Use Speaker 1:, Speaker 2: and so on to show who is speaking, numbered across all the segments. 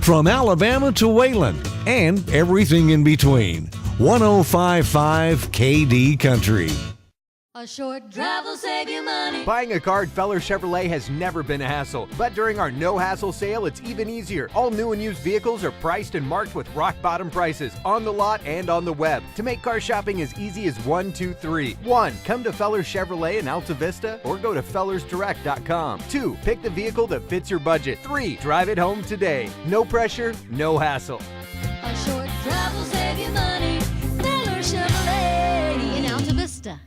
Speaker 1: From Alabama to Wayland and everything in between. 105.5 KD Country.
Speaker 2: A short drive will save you money.
Speaker 3: Buying a car at Feller Chevrolet has never been a hassle, but during our no-hassle sale, it's even easier. All new and used vehicles are priced and marked with rock-bottom prices on the lot and on the web. To make car shopping as easy as 1, 2, 3. 1. Come to Feller Chevrolet in Altavista or go to fellersdirect.com. 2. Pick the vehicle that fits your budget. 3. Drive it home today. No pressure, no hassle.
Speaker 2: A short drive will save you money. Feller Chevrolet in Altavista.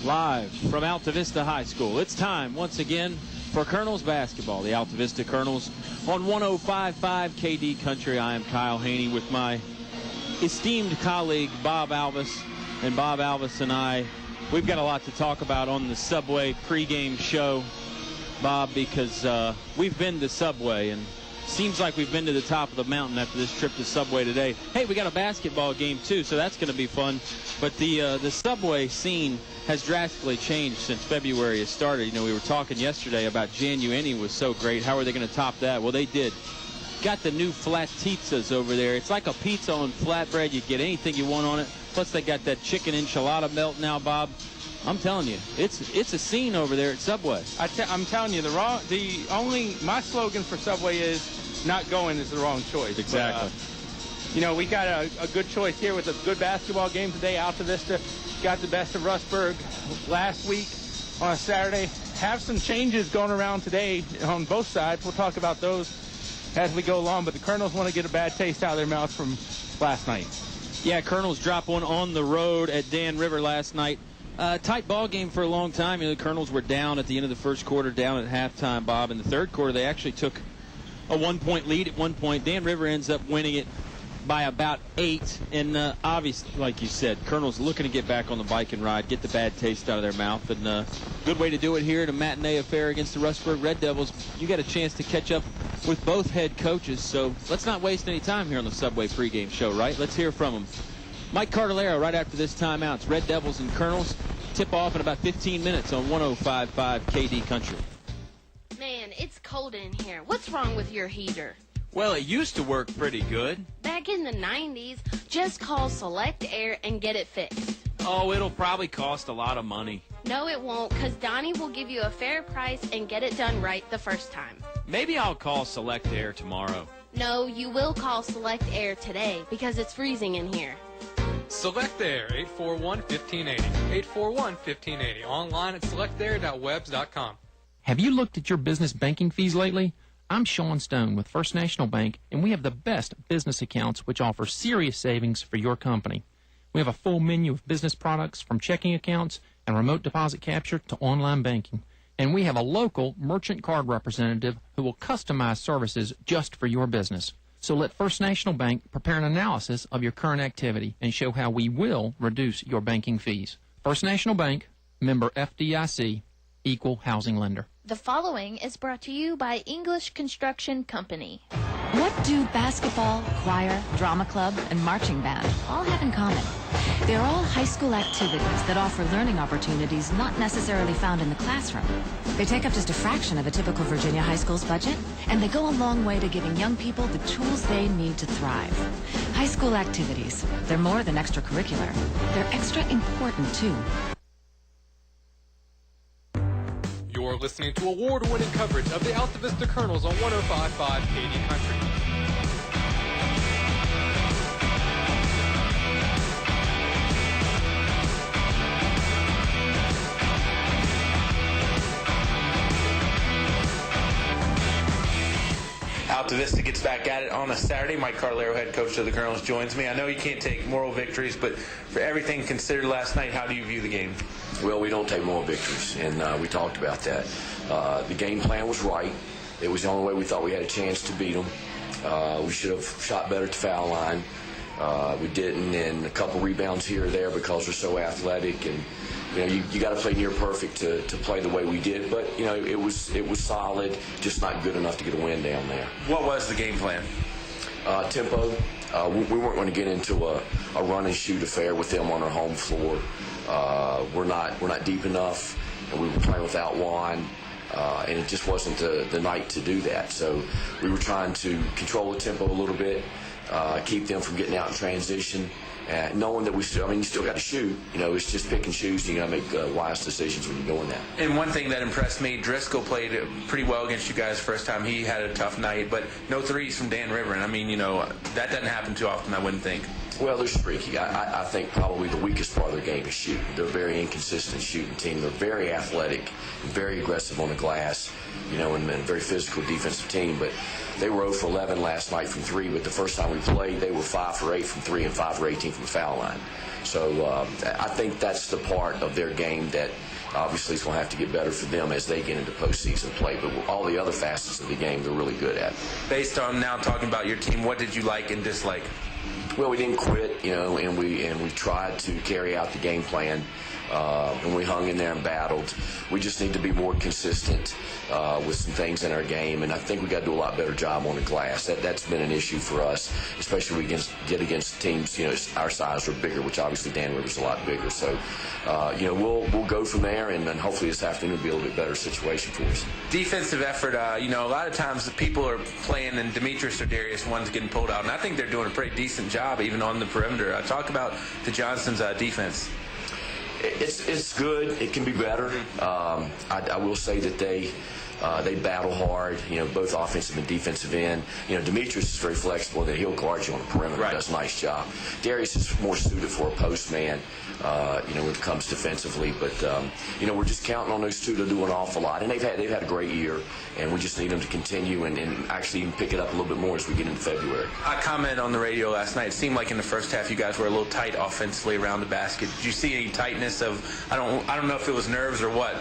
Speaker 4: Live from Altavista High School. It's time once again for Colonels basketball. The Altavista Colonels on 105.5 KD Country. I am Kyle Hoehne with my esteemed colleague Bob Alvis. And Bob Alvis and I, we've got a lot to talk about on the Subway pregame show, Bob, because we've been to Subway and seems like we've been to the top of the mountain after this trip to Subway today. Hey, we got a basketball game too, so that's going to be fun. But the Subway scene has drastically changed since February has started. You know, we were talking yesterday about Genuini was so great. How are they going to top that? Well, they did. Got the new flat pizzas over there. It's like a pizza on flatbread. You get anything you want on it. Plus, they got that chicken enchilada melt now, Bob. I'm telling you, it's a scene over there at Subway.
Speaker 5: I'm telling you, my slogan for Subway is not going is the wrong choice.
Speaker 4: Exactly.
Speaker 5: But, you know, we got a good choice here with a good basketball game today. Altavista got the best of Rustburg last week on a Saturday. Have some changes going around today on both sides. We'll talk about those as we go along, but the Colonels want to get a bad taste out of their mouths from last night.
Speaker 4: Yeah, Colonels drop one on the road at Dan River last night. Tight ball game for a long time. You know, the Colonels were down at the end of the first quarter, down at halftime, Bob. In the third quarter, they actually took a one-point lead at one point. Dan River ends up winning it by about 8. And obviously, like you said, Colonels looking to get back on the bike and ride, get the bad taste out of their mouth. And good way to do it here in a matinee affair against the Rustburg Red Devils. You got a chance to catch up with both head coaches. So let's not waste any time here on the Subway pregame show, right? Let's hear from them. Mike Cardellaro right after this timeout. It's Red Devils and Colonels. Tip off in about 15 minutes on 105.5 KD Country.
Speaker 6: Man, it's cold in here. What's wrong with your heater?
Speaker 7: Well, it used to work pretty good.
Speaker 6: Back in the 90s, just call Select Air and get it fixed.
Speaker 7: Oh, it'll probably cost a lot of money.
Speaker 6: No, it won't, because Donnie will give you a fair price and get it done right the first time.
Speaker 7: Maybe I'll call Select Air tomorrow.
Speaker 6: No, you will call Select Air today, because it's freezing in here.
Speaker 8: Select Air, 841-1580. 841-1580. Online at selectair.webs.com.
Speaker 9: Have you looked at your business banking fees lately? I'm Sean Stone with First National Bank, and we have the best business accounts which offer serious savings for your company. We have a full menu of business products from checking accounts and remote deposit capture to online banking. And we have a local merchant card representative who will customize services just for your business. So let First National Bank prepare an analysis of your current activity and show how we will reduce your banking fees. First National Bank, member FDIC, equal housing lender.
Speaker 10: The following is brought to you by English Construction Company.
Speaker 11: What do basketball, choir, drama club, and marching band all have in common? They're all high school activities that offer learning opportunities not necessarily found in the classroom. They take up just a fraction of a typical Virginia high school's budget, and they go a long way to giving young people the tools they need to thrive. High school activities, they're more than extracurricular. They're extra important, too.
Speaker 8: You're listening to award-winning coverage of the Altavista Colonels on 105.5 KD Country.
Speaker 12: Altavista gets back at it on a Saturday. Mike Cardellaro, head coach of the Colonels, joins me. I know you can't take moral victories, but for everything considered last night, how do you view the game?
Speaker 13: Well, we don't take moral victories, and we talked about that. The game plan was right. It was the only way we thought we had a chance to beat them. We should have shot better at the foul line. We didn't, and a couple rebounds here or there because we're so athletic, and you got to play near perfect to play the way we did. But it was solid, just not good enough to get a win down there.
Speaker 12: What was the game plan?
Speaker 13: Tempo. We weren't going to get into a run and shoot affair with them on our home floor. We're not deep enough, and we were playing without Juan. And it just wasn't the night to do that. So we were trying to control the tempo a little bit, keep them from getting out in transition, knowing that you still got to shoot. It's just pick and choose. You got to make wise decisions when you're doing that.
Speaker 12: And one thing that impressed me, Driscoll played pretty well against you guys first time. He had a tough night, but no threes from Dan River. And that doesn't happen too often, I wouldn't think.
Speaker 13: Well, they're streaky. I think probably the weakest part of their game is shooting. They're a very inconsistent shooting team. They're very athletic, very aggressive on the glass, and a very physical defensive team. But they were 0 for 11 last night from 3, but the first time we played, they were 5 for 8 from 3 and 5 for 18 from the foul line. So I think that's the part of their game that obviously is going to have to get better for them as they get into postseason play. But all the other facets of the game, they're really good at.
Speaker 12: Based on now talking about your team, what did you like and dislike?
Speaker 13: Well, we didn't quit, and we tried to carry out the game plan, and we hung in there and battled. We just need to be more consistent with some things in our game, and I think we got to do a lot better job on the glass. That's been an issue for us, especially when we get against teams, our size or bigger, which obviously Dan River's a lot bigger. So, we'll go from there, and then hopefully this afternoon will be a little bit better situation for us.
Speaker 12: Defensive effort, a lot of times the people are playing, and Demetrius or Darius, one's getting pulled out, and I think they're doing a pretty decent job even on the perimeter. Talk about the Johnston's defense.
Speaker 13: It's good. It can be better. I will say that they battle hard, both offensive and defensive end. Demetrius is very flexible, that he'll guard you on the perimeter. Right. Does a nice job. Darius is more suited for a post man, when it comes defensively. But, we're just counting on those two to do an awful lot. And they've had a great year, and we just need them to continue and actually even pick it up a little bit more as we get into February. I
Speaker 12: commented on the radio last night. It seemed like in the first half you guys were a little tight offensively around the basket. Did you see any tightness of, I don't know if it was nerves or what?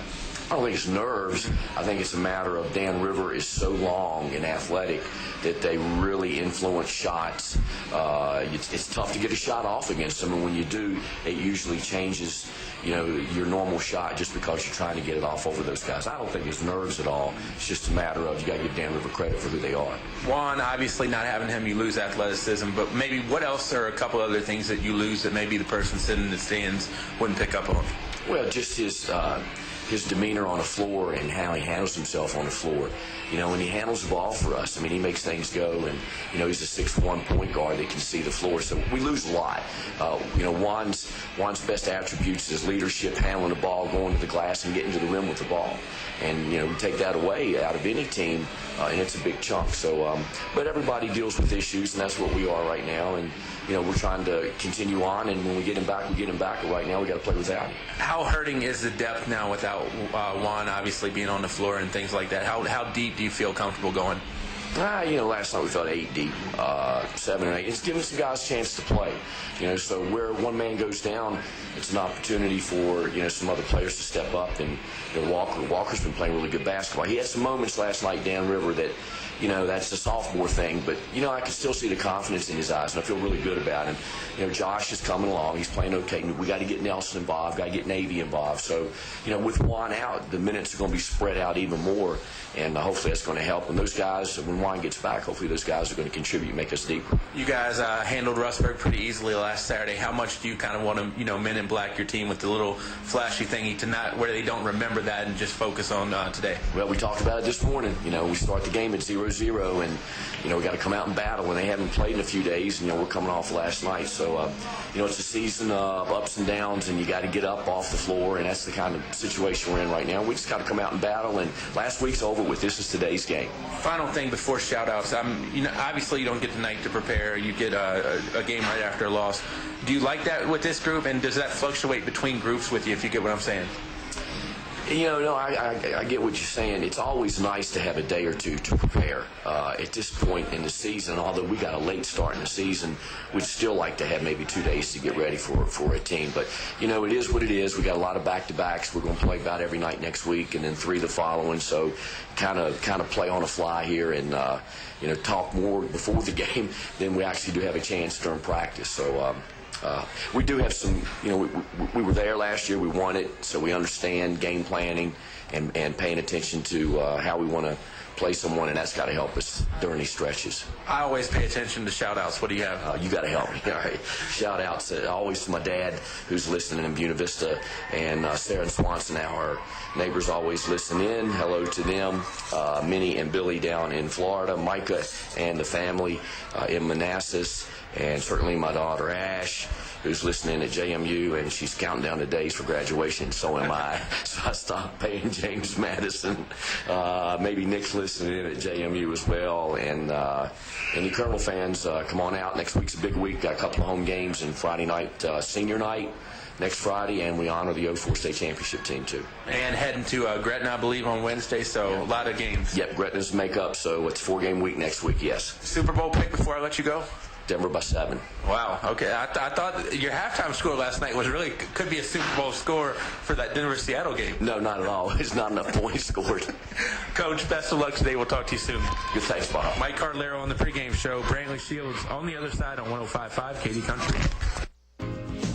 Speaker 13: I don't think it's nerves. I think it's a matter of Dan River is so long and athletic that they really influence shots. It's tough to get a shot off against them, and when you do, it usually changes, your normal shot just because you're trying to get it off over those guys. I don't think it's nerves at all. It's just a matter of you got to give Dan River credit for who they are.
Speaker 12: Juan, obviously not having him, you lose athleticism, but maybe what else are a couple other things that you lose that maybe the person sitting in the stands wouldn't pick up on?
Speaker 13: Well, just his demeanor on the floor and how he handles himself on the floor. When he handles the ball for us, he makes things go, and, he's a 6'1" point guard that can see the floor. So we lose a lot. Juan's best attributes is leadership, handling the ball, going to the glass, and getting to the rim with the ball. And, we take that away out of any team, and it's a big chunk. So, but everybody deals with issues, and that's what we are right now. And, we're trying to continue on, and when we get him back, we get him back. But right now, we got to play without him.
Speaker 12: How hurting is the depth now without Juan obviously being on the floor and things like that? How deep do you feel comfortable going?
Speaker 13: Last night we felt 8 deep, 7 or 8. It's giving some guys a chance to play. So where one man goes down, it's an opportunity for, some other players to step up. And Walker's been playing really good basketball. He had some moments last night, Dan River, that, that's a sophomore thing. But, I can still see the confidence in his eyes, and I feel really good about him. Josh is coming along. He's playing okay. We got to get Nelson involved, got to get Navy involved. So, with Juan out, the minutes are going to be spread out even more. And hopefully that's going to help. And those guys, when Juan gets back, hopefully those guys are going to contribute, make us deeper.
Speaker 12: You guys handled Rustburg pretty easily last Saturday. How much do you kind of want to, men in black your team with the little flashy thingy to not where they don't remember that and just focus on today?
Speaker 13: Well, we talked about it this morning. We start the game at 0-0, and we got to come out and battle. And they haven't played in a few days. We're coming off last night, so it's a season of ups and downs, and you got to get up off the floor, and that's the kind of situation we're in right now. We just got to come out and battle. And last week's over with. This is today's game.
Speaker 12: Final thing before shout-outs. Obviously you don't get the night to prepare. You get a game right after a loss. Do you like that with this group, and does that fluctuate between groups with you, if you get what I'm saying?
Speaker 13: No, I get what you're saying. It's always nice to have a day or two to prepare. At this point in the season, although we got a late start in the season, we'd still like to have maybe 2 days to get ready for a team. But, it is what it is. We got a lot of back-to-backs. We're going to play about every night next week and then 3 the following. So kind of play on the fly here and, talk more before the game than we actually do have a chance during practice. So, We do have some, we were there last year, we won it, so we understand game planning and paying attention to how we want to play someone, and that's got to help us during these stretches.
Speaker 12: I always pay attention to shout-outs. What do you have?
Speaker 13: You got to help me. All right. Shout-outs always to my dad, who's listening in Buena Vista, and Sarah and Swanson, our neighbors, always listen in. Hello to them. Minnie and Billy down in Florida, Micah and the family in Manassas, and certainly my daughter Ash, who's listening at JMU, and she's counting down the days for graduation. So am I. So I stopped paying James Madison. Maybe Nick's listening in at JMU as well. And any Colonel fans, come on out. Next week's a big week. Got a couple of home games, and Friday night, senior night, next Friday, and we honor the 04 state championship team, too.
Speaker 12: And heading to Gretna, I believe, on Wednesday, so a lot of games.
Speaker 13: Yep, Gretna's make up, so it's a 4-game week next week, yes.
Speaker 12: Super Bowl pick before I let you go?
Speaker 13: Denver by 7.
Speaker 12: Wow. Okay. I thought your halftime score last night was really could be a Super Bowl score for that Denver-Seattle game.
Speaker 13: No, not at all. It's not enough points scored.
Speaker 12: Coach, best of luck today. We'll talk to you soon.
Speaker 13: Good. Thanks, Bob.
Speaker 12: Mike Cardellaro on the pregame show. Brantley Shields on the other side on 105.5 KD Country.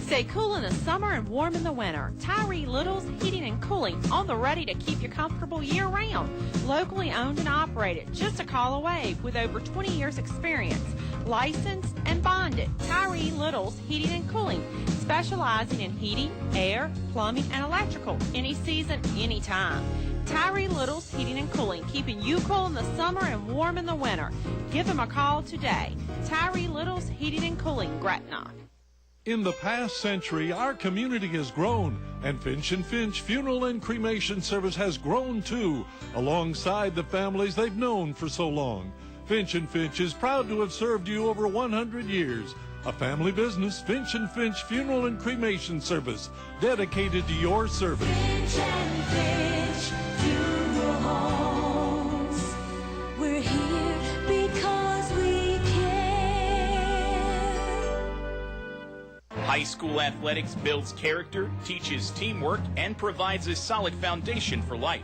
Speaker 14: Stay cool in the summer and warm in the winter. Tyree Little's Heating and Cooling on the ready to keep you comfortable year-round. Locally owned and operated, just a call away with over 20 years experience. Licensed and bonded. Tyree Little's Heating and Cooling, specializing in heating, air, plumbing, and electrical. Any season, anytime. Tyree Little's Heating and Cooling, keeping you cool in the summer and warm in the winter. Give them a call today. Tyree Little's Heating and Cooling, Gretna.
Speaker 15: In the past century, our community has grown, and Finch & Finch Funeral and Cremation Service has grown too, alongside the families they've known for so long. Finch & Finch is proud to have served you over 100 years. A family business, Finch & Finch Funeral and Cremation Service, dedicated to your service.
Speaker 2: Finch & Finch Funeral Homes. We're here because we care.
Speaker 16: High school athletics builds character, teaches teamwork, and provides a solid foundation for life.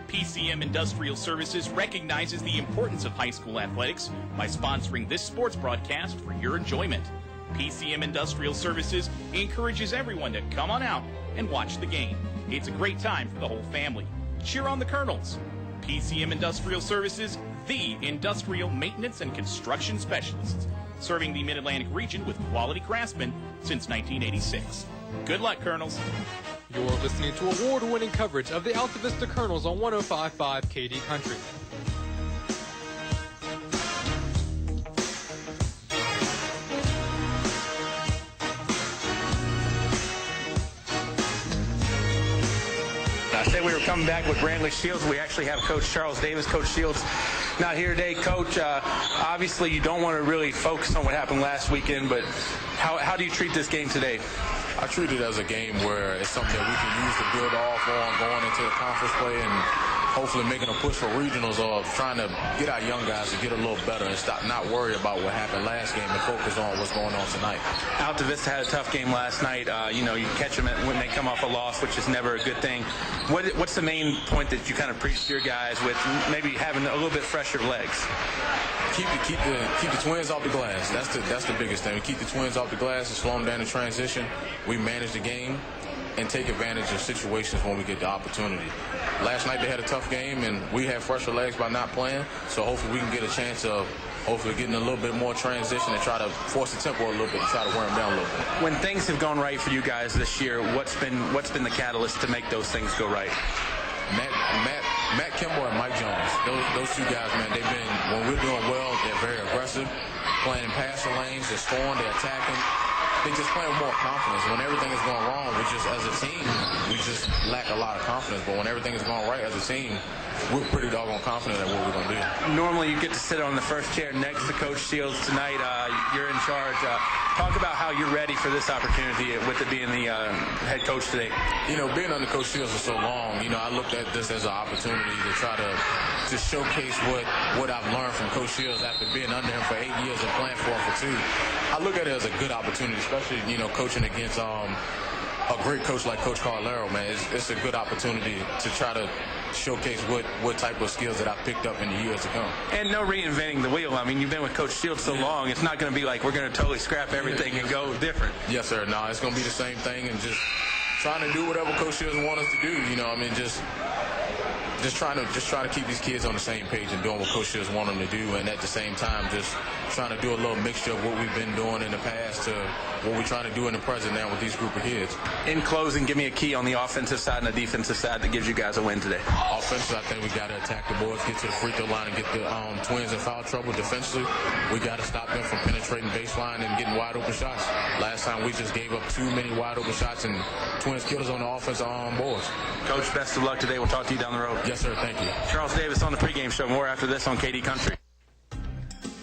Speaker 16: PCM Industrial Services recognizes the importance of high school athletics by sponsoring this sports broadcast for your enjoyment. PCM Industrial Services encourages everyone to come on out and watch the game. It's a great time for the whole family. Cheer on the Colonels. PCM Industrial Services, the industrial maintenance and construction specialists, serving the Mid-Atlantic region with quality craftsmen since 1986. Good luck, Colonels.
Speaker 8: You're listening to award-winning coverage of the Altavista Colonels on 105.5 KD Country.
Speaker 12: I said we were coming back with Brantley Shields. We actually have Coach Charles Davis. Coach Shields not here today. Coach, obviously you don't want to really focus on what happened last weekend, but how do you treat this game today?
Speaker 17: I treat it as a game where it's something that we can use to build off on going into the conference play and hopefully making a push for regionals or trying to get our young guys to get a little better and stop not worry about what happened last game and focus on what's going on tonight.
Speaker 12: Altavista had a tough game last night. You catch them when they come off a loss, which is never a good thing. What's the main point that you kind of preach to your guys with maybe having a little bit fresher legs?
Speaker 17: Keep the twins off the glass. That's the biggest thing. We keep the twins off the glass and slow them down in transition. We manage the game and take advantage of situations when we get the opportunity. Last night they had a tough game and we had fresher legs by not playing. So hopefully we can get a chance of hopefully getting a little bit more transition and try to force the tempo a little bit and try to wear them down a little bit.
Speaker 12: When things have gone right for you guys this year, what's been the catalyst to make those things go right?
Speaker 17: Matt Kimball and Mike Jones, those two guys, man, when we're doing well, they're very aggressive, playing in passer lanes, they're scoring, they're attacking. They just play with more confidence. When everything is going wrong, as a team, we just lack a lot of confidence. But when everything is going right as a team, we're pretty doggone confident at what we're going to do.
Speaker 12: Normally you get to sit on the first chair next to Coach Shields. Tonight you're in charge. Talk about how you're ready for this opportunity with it being the head coach today.
Speaker 17: Being under Coach Shields for so long, I looked at this as an opportunity to try to showcase what I've learned from Coach Shields after being under him for 8 years and playing for him for 2. I look at it as a good opportunity, especially, coaching against a great coach like Coach Carlero, man, it's a good opportunity to try to showcase what type of skills that I've picked up in the years to come.
Speaker 12: And no reinventing the wheel. I mean, you've been with Coach Shields so long, it's not going to be like we're going to totally scrap everything and go different.
Speaker 17: Yes, sir. No, it's going to be the same thing and just trying to do whatever Coach Shields wants us to do. You know, I mean, just trying to keep these kids on the same page and doing what Coach Shields wants them to do, and at the same time just trying to do a little mixture of what we've been doing in the past to what we're trying to do in the present now with these group of kids.
Speaker 12: In closing, give me a key on the offensive side and the defensive side that gives you guys a win today.
Speaker 17: Offensively, I think we got to attack the boards, get to the free throw line, and get the Twins in foul trouble. Defensively, we got to stop them from penetrating baseline and getting wide open shots. Last time we just gave up too many wide open shots, and Twins killed us on the offensive boards.
Speaker 12: Coach, best of luck today. We'll talk to you down the road.
Speaker 17: Yes, sir. Thank you.
Speaker 12: Charles Davis on the pregame show. More after this on KD Country.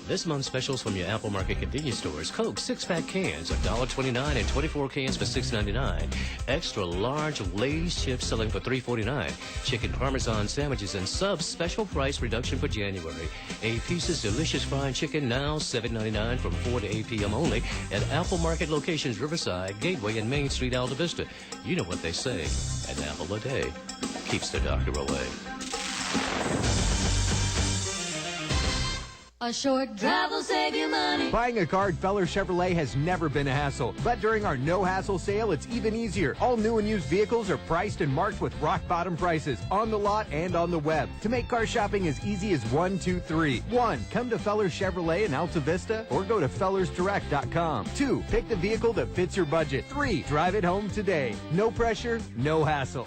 Speaker 18: This month's specials from your Apple Market convenience stores. Coke 6-pack cans, $1.29 and 24 cans for $6.99. Extra large Lay's chips selling for $3.49. Chicken Parmesan sandwiches and subs special price reduction for January. A Piece's delicious fried chicken now $7.99 from 4 to 8 p.m. only at Apple Market locations Riverside, Gateway, and Main Street, Altavista. You know what they say, an apple a day keeps the doctor away.
Speaker 2: A short drive will save you money.
Speaker 3: Buying a car at Feller Chevrolet has never been a hassle, but during our no-hassle sale, it's even easier. All new and used vehicles are priced and marked with rock-bottom prices on the lot and on the web. To make car shopping as easy as 1, 2, 3. 1. Come to Feller Chevrolet in Altavista or go to fellersdirect.com. 2. Pick the vehicle that fits your budget. 3. Drive it home today. No pressure, no hassle.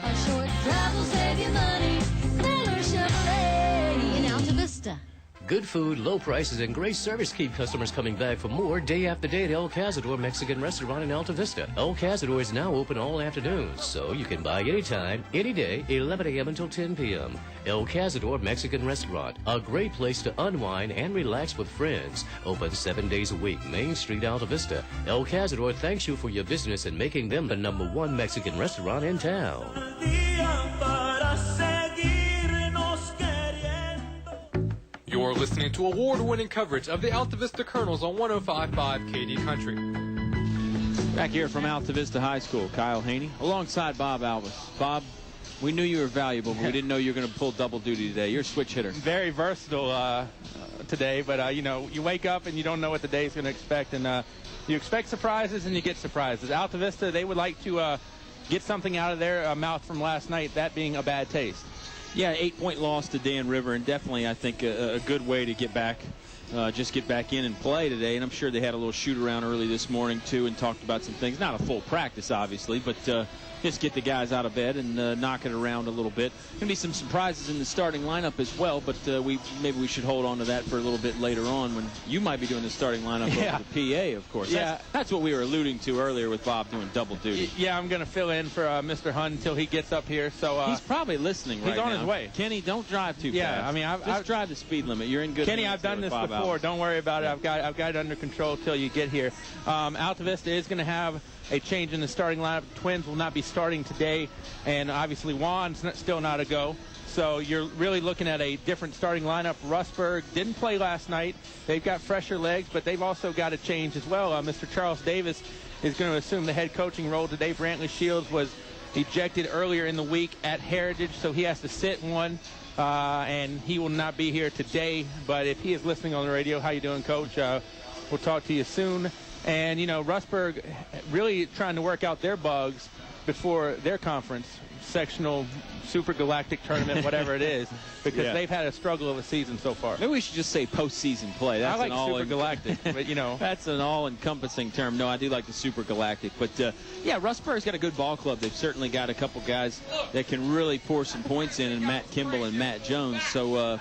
Speaker 2: A short drive will save you money. Feller Chevrolet in Altavista.
Speaker 18: Good food, low prices, and great service keep customers coming back for more day after day at El Cazador Mexican Restaurant in Altavista. El Cazador is now open all afternoons, so you can buy anytime, any day, 11 a.m. until 10 p.m. El Cazador Mexican Restaurant, a great place to unwind and relax with friends. Open 7 days a week, Main Street, Altavista. El Cazador thanks you for your business and making them the #1 Mexican restaurant in town.
Speaker 8: You're listening to award-winning coverage of the Altavista Colonels on 105.5 KD Country.
Speaker 4: Back here from Altavista High School, Kyle Hoehne, alongside Bob Alvis. Bob, we knew you were valuable, but we didn't know you were going to pull double duty today. You're a switch hitter.
Speaker 5: Very versatile today, but, you wake up and you don't know what the day is going to expect, and you expect surprises and you get surprises. Altavista, they would like to get something out of their mouth from last night, that being a bad taste.
Speaker 4: Yeah, 8-point loss to Dan River, and definitely, I think, a good way to get back, just get back in and play today. And I'm sure they had a little shoot-around early this morning, too, and talked about some things. Not a full practice, obviously, but just get the guys out of bed and knock it around a little bit. Going to be some surprises in the starting lineup as well, but maybe we should hold on to that for a little bit later on when you might be doing the starting lineup over the PA, of course.
Speaker 5: Yeah.
Speaker 4: That's what we were alluding to earlier with Bob doing double duty.
Speaker 5: Yeah, I'm going to fill in for Mr. Hunt until he gets up here. So
Speaker 4: he's probably listening right now.
Speaker 5: He's on his way.
Speaker 4: Kenny, don't drive too fast.
Speaker 5: I mean,
Speaker 4: just drive the speed limit. You're in good
Speaker 5: Kenny,
Speaker 4: hands
Speaker 5: I've done this before. Don't worry about it. I've got it under control till you get here. Altavista is going to have a change in the starting lineup. Twins will not be starting today, and obviously Juan's still not a go. So you're really looking at a different starting lineup. Rustburg didn't play last night. They've got fresher legs, but they've also got a change as well. Mr. Charles Davis is going to assume the head coaching role today. Brantley Shields was ejected earlier in the week at Heritage, so he has to sit one, and he will not be here today. But if he is listening on the radio, how you doing, Coach? We'll talk to you soon. And, Rustburg really trying to work out their bugs before their conference, sectional, super galactic tournament, whatever it is, because they've had a struggle of a season so far.
Speaker 4: Maybe we should just say postseason play. That's
Speaker 5: I like super galactic, but,
Speaker 4: That's an all-encompassing term. No, I do like the super galactic. But, Rustburg's got a good ball club. They've certainly got a couple guys that can really pour some points in Matt Kimball and Matt Jones. So,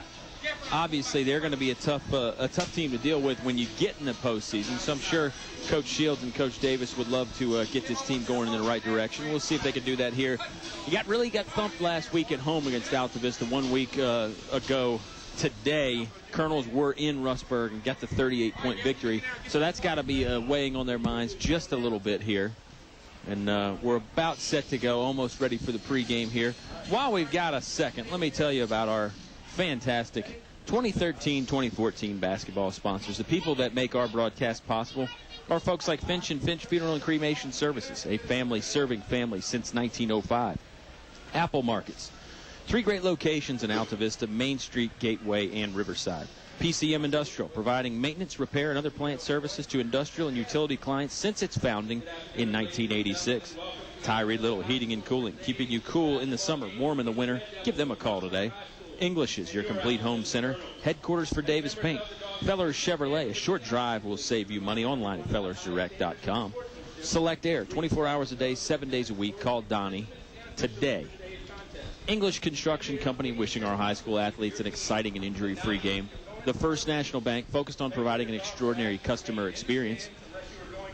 Speaker 4: obviously, they're going to be a tough team to deal with when you get in the postseason. So I'm sure Coach Shields and Coach Davis would love to get this team going in the right direction. We'll see if they can do that here. You got thumped last week at home against Altavista 1 week ago. Today, Colonels were in Rustburg and got the 38-point victory. So that's got to be weighing on their minds just a little bit here. And we're about set to go, almost ready for the pregame here. While we've got a second, let me tell you about our fantastic 2013-2014 basketball sponsors, the people that make our broadcast possible. Or folks like Finch and Finch Funeral and Cremation Services, a family serving families since 1905. Apple Markets. 3 great locations in Altavista, Main Street, Gateway, and Riverside. PCM Industrial, providing maintenance, repair, and other plant services to industrial and utility clients since its founding in 1986. Tyree Little Heating and Cooling, keeping you cool in the summer, warm in the winter. Give them a call today. English's, your complete home center. Headquarters for Davis Paint. Fellers Chevrolet, a short drive will save you money online at fellersdirect.com. Select Air, 24 hours a day, 7 days a week. Call Donnie today. English Construction Company, wishing our high school athletes an exciting and injury-free game. The First National Bank, focused on providing an extraordinary customer experience.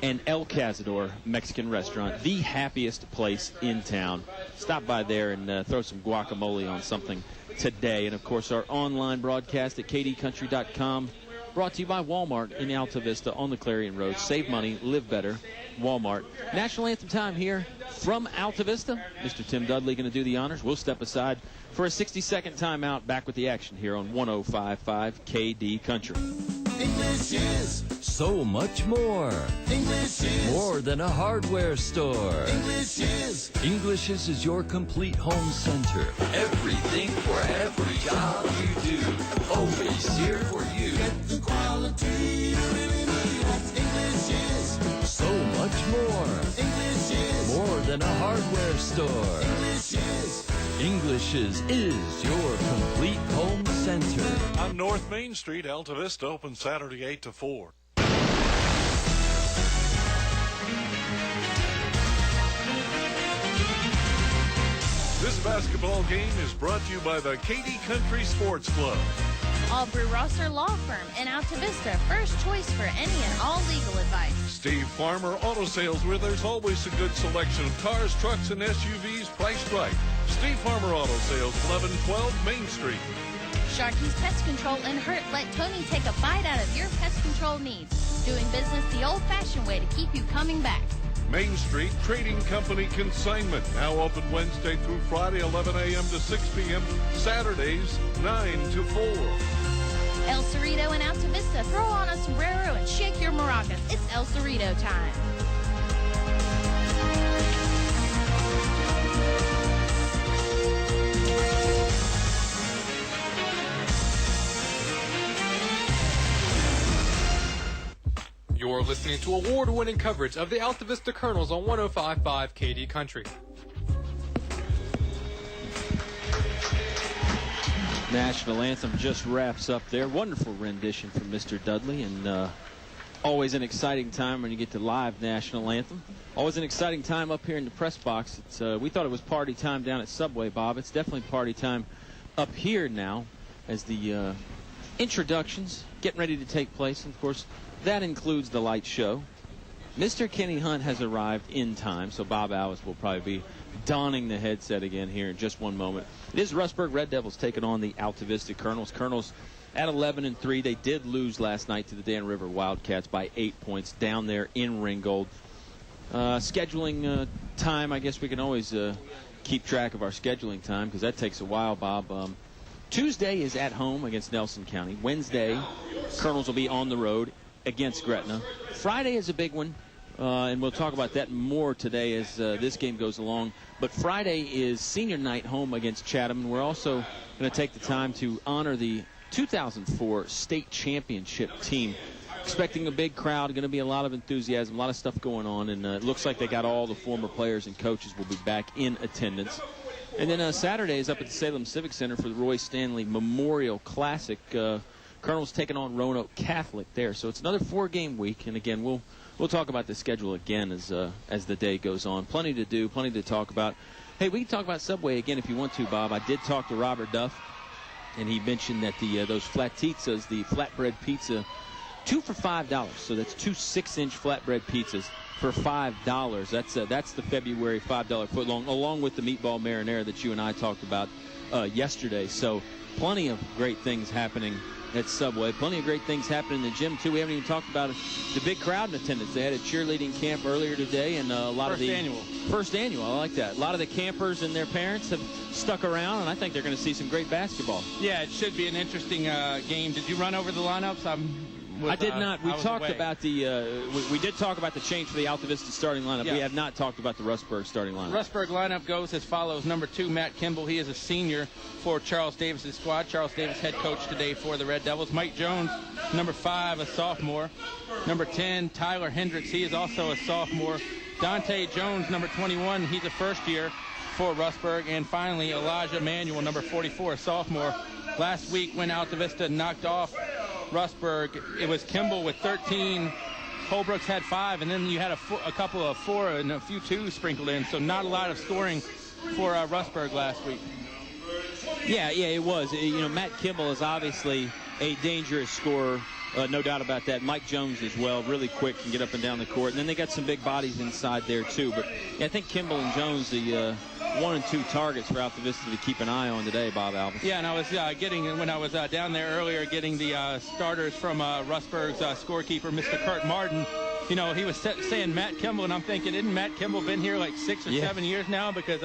Speaker 4: And El Cazador Mexican Restaurant, the happiest place in town. Stop by there and throw some guacamole on something today. And, of course, our online broadcast at kdcountry.com, brought to you by Walmart in Altavista on the Clarion Road. Save money, live better, Walmart. National Anthem time here from Altavista. Mr. Tim Dudley going to do the honors. We'll step aside for a 60-second timeout. Back with the action here on 105.5 KD Country.
Speaker 19: English is
Speaker 20: so much more.
Speaker 19: English is
Speaker 20: more than a hardware store.
Speaker 19: English
Speaker 20: is your complete home center. Everything for every job you do. Always here for you.
Speaker 19: Get the quality you really need. That's English is
Speaker 20: so much more.
Speaker 19: English is
Speaker 20: more than a hardware store.
Speaker 19: English's
Speaker 20: is your complete home center.
Speaker 15: On North Main Street, Altavista, open Saturday 8 to 4. This basketball game is brought to you by the KD Country Sports Club.
Speaker 10: Aubrey Rosser Law Firm in Altavista. First choice for any and all legal advice.
Speaker 15: Steve Farmer Auto Sales, where there's always a good selection of cars, trucks, and SUVs priced right. Steve Farmer Auto Sales, 1112 Main Street.
Speaker 10: Sharky's Pest Control in Hurt. Let Tony take a bite out of your pest control needs. Doing business the old-fashioned way to keep you coming back.
Speaker 15: Main Street Trading Company Consignment, now open Wednesday through Friday, 11 a.m. to 6 p.m., Saturdays, 9 to 4.
Speaker 10: El Cerrito in Altavista. Throw on a sombrero and shake your maracas. It's El Cerrito time.
Speaker 8: You're listening to award-winning coverage of the Altavista Colonels on 105.5 KD Country.
Speaker 4: National Anthem just wraps up there. Wonderful rendition from Mr. Dudley, and always an exciting time when you get to live National Anthem. Always an exciting time up here in the press box. We thought it was party time down at Subway, Bob. It's definitely party time up here now as the introductions getting ready to take place. And, of course, that includes the light show. Mr. Kenny Hunt has arrived in time, so Bob Alice will probably be donning the headset again here in just one moment. It is Rustburg Red Devils taking on the Altavista Colonels. Colonels at 11-3. They did lose last night to the Dan River Wildcats by 8 points down there in Ringgold. Scheduling time, I guess we can always keep track of our scheduling time because that takes a while, Bob. Tuesday is at home against Nelson County. Wednesday, Colonels will be on the road against Gretna. Friday is a big one, and we'll talk about that more today as this game goes along. But Friday is senior night home against Chatham, and we're also going to take the time to honor the 2004 state championship team. Expecting a big crowd, going to be a lot of enthusiasm, a lot of stuff going on, and it looks like they got all the former players and coaches will be back in attendance. And then Saturday is up at the Salem Civic Center for the Roy Stanley Memorial Classic. Colonels taking on Roanoke Catholic there. So it's another 4-game week. And, again, we'll talk about the schedule again as the day goes on. Plenty to do, plenty to talk about. Hey, we can talk about Subway again if you want to, Bob. I did talk to Robert Duff, and he mentioned that those flattizzas, the flatbread pizza, 2 for $5. So that's 2 6-inch flatbread pizzas for $5. That's the February $5 footlong, along with the meatball marinara that you and I talked about yesterday. So plenty of great things happening at Subway. Plenty of great things happening in the gym, too. We haven't even talked about the big crowd in attendance. They had a cheerleading camp earlier today, and a lot of the first annual. I like that. A lot of the campers and their parents have stuck around, and I think they're going to see some great basketball.
Speaker 5: Yeah, it should be an interesting game. Did you run over the lineups?
Speaker 4: I did not. We talked about the we did talk about the change for the Altavista starting lineup.
Speaker 5: Yeah.
Speaker 4: We have not talked about the Rustburg starting lineup.
Speaker 5: Rustburg lineup goes as follows. Number 2, Matt Kimball. He is a senior for Charles Davis's squad. Charles Davis head coach today for the Red Devils. Mike Jones, number 5, a sophomore. Number 10, Tyler Hendricks. He is also a sophomore. Dante Jones, number 21. He's a first year for Rustburg. And finally, Elijah Manuel, number 44, a sophomore. Last week when Altavista knocked off Rustburg, it was Kimball with 13. Holbrooks had 5, and then you had a couple of 4 and a few 2s sprinkled in. So not a lot of scoring for Rustburg last week.
Speaker 4: Yeah, it was. Matt Kimball is obviously a dangerous scorer. No doubt about that. Mike Jones as well, really quick, can get up and down the court. And then they got some big bodies inside there, too. But I think Kimball and Jones, the 1 and 2 targets for Altavista to keep an eye on today, Bob Alvis.
Speaker 5: Yeah, and I was when I was down there earlier, getting the starters from Rustburg's scorekeeper, Mr. Kurt Martin. He was saying Matt Kimball, and I'm thinking, isn't Matt Kimball been here like 6 or 7 years now? Because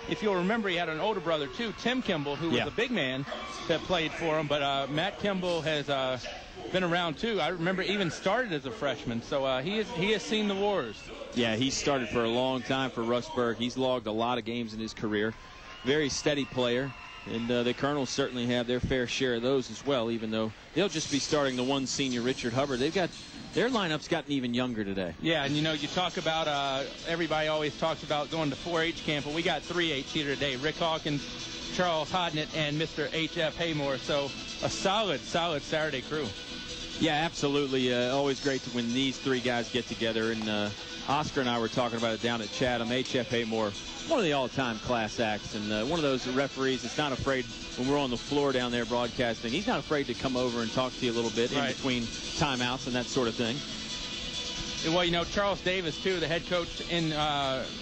Speaker 5: if you'll remember, he had an older brother, too, Tim Kimball, who was a big man that played for him. But Matt Kimball has been around, too. I remember even started as a freshman. So he has seen the wars.
Speaker 4: Yeah, he started for a long time for Rustburg. He's logged a lot of games in his career. Very steady player. And the Colonels certainly have their fair share of those as well, even though they'll just be starting the 1 senior, Richard Hubbard. Their lineup's gotten even younger today.
Speaker 5: Yeah, and you talk about everybody always talks about going to 4-H camp, but we got 3-H here today. Rick Hawkins, Charles Hoehne, and Mr. H.F. Haymore. So a solid Saturday crew.
Speaker 4: Yeah, absolutely. Always great when these 3 guys get together. And Oscar and I were talking about it down at Chatham. H.F. Haymore, one of the all-time class acts, and one of those referees that's not afraid when we're on the floor down there broadcasting. He's not afraid to come over and talk to you a little bit in between timeouts and that sort of thing.
Speaker 5: Well, Charles Davis, too, the head coach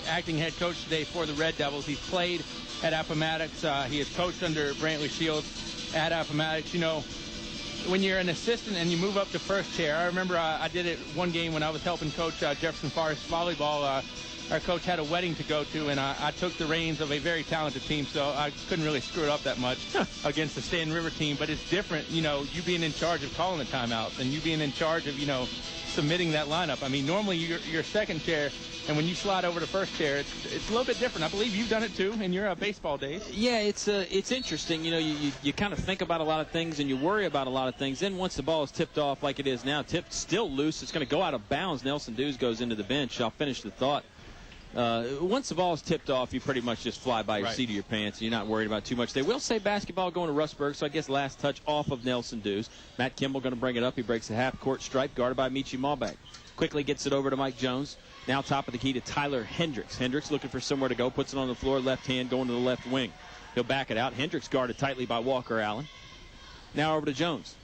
Speaker 5: acting head coach today for the Red Devils. He's played at Appomattox. He has coached under Brantley Shields at Appomattox. When you're an assistant and you move up to first chair, I remember I did it one game when I was helping coach Jefferson Forest volleyball. Our coach had a wedding to go to, and I took the reins of a very talented team, so I couldn't really screw it up that much against the Stanton River team. But it's different, you being in charge of calling the timeouts and you being in charge of, submitting that lineup. I mean, normally you're second chair, and when you slide over to first chair, it's a little bit different. I believe you've done it too in your baseball days.
Speaker 4: Yeah, it's interesting. You kind of think about a lot of things and you worry about a lot of things. Then once the ball is tipped off like it is now, tipped still loose, it's going to go out of bounds. Nelson Dews goes into the bench. I'll finish the thought. Once the ball is tipped off, you pretty much just fly by your seat of your pants. You're not worried about too much. They will say basketball going to Rustburg, so I guess last touch off of Nelson Dews. Matt Kimball going to bring it up. He breaks the half-court stripe, guarded by Michi Malbeck. Quickly gets it over to Mike Jones. Now top of the key to Tyler Hendricks. Hendricks looking for somewhere to go, puts it on the floor, left hand going to the left wing. He'll back it out. Hendricks guarded tightly by Walker Allen. Now over to Jones.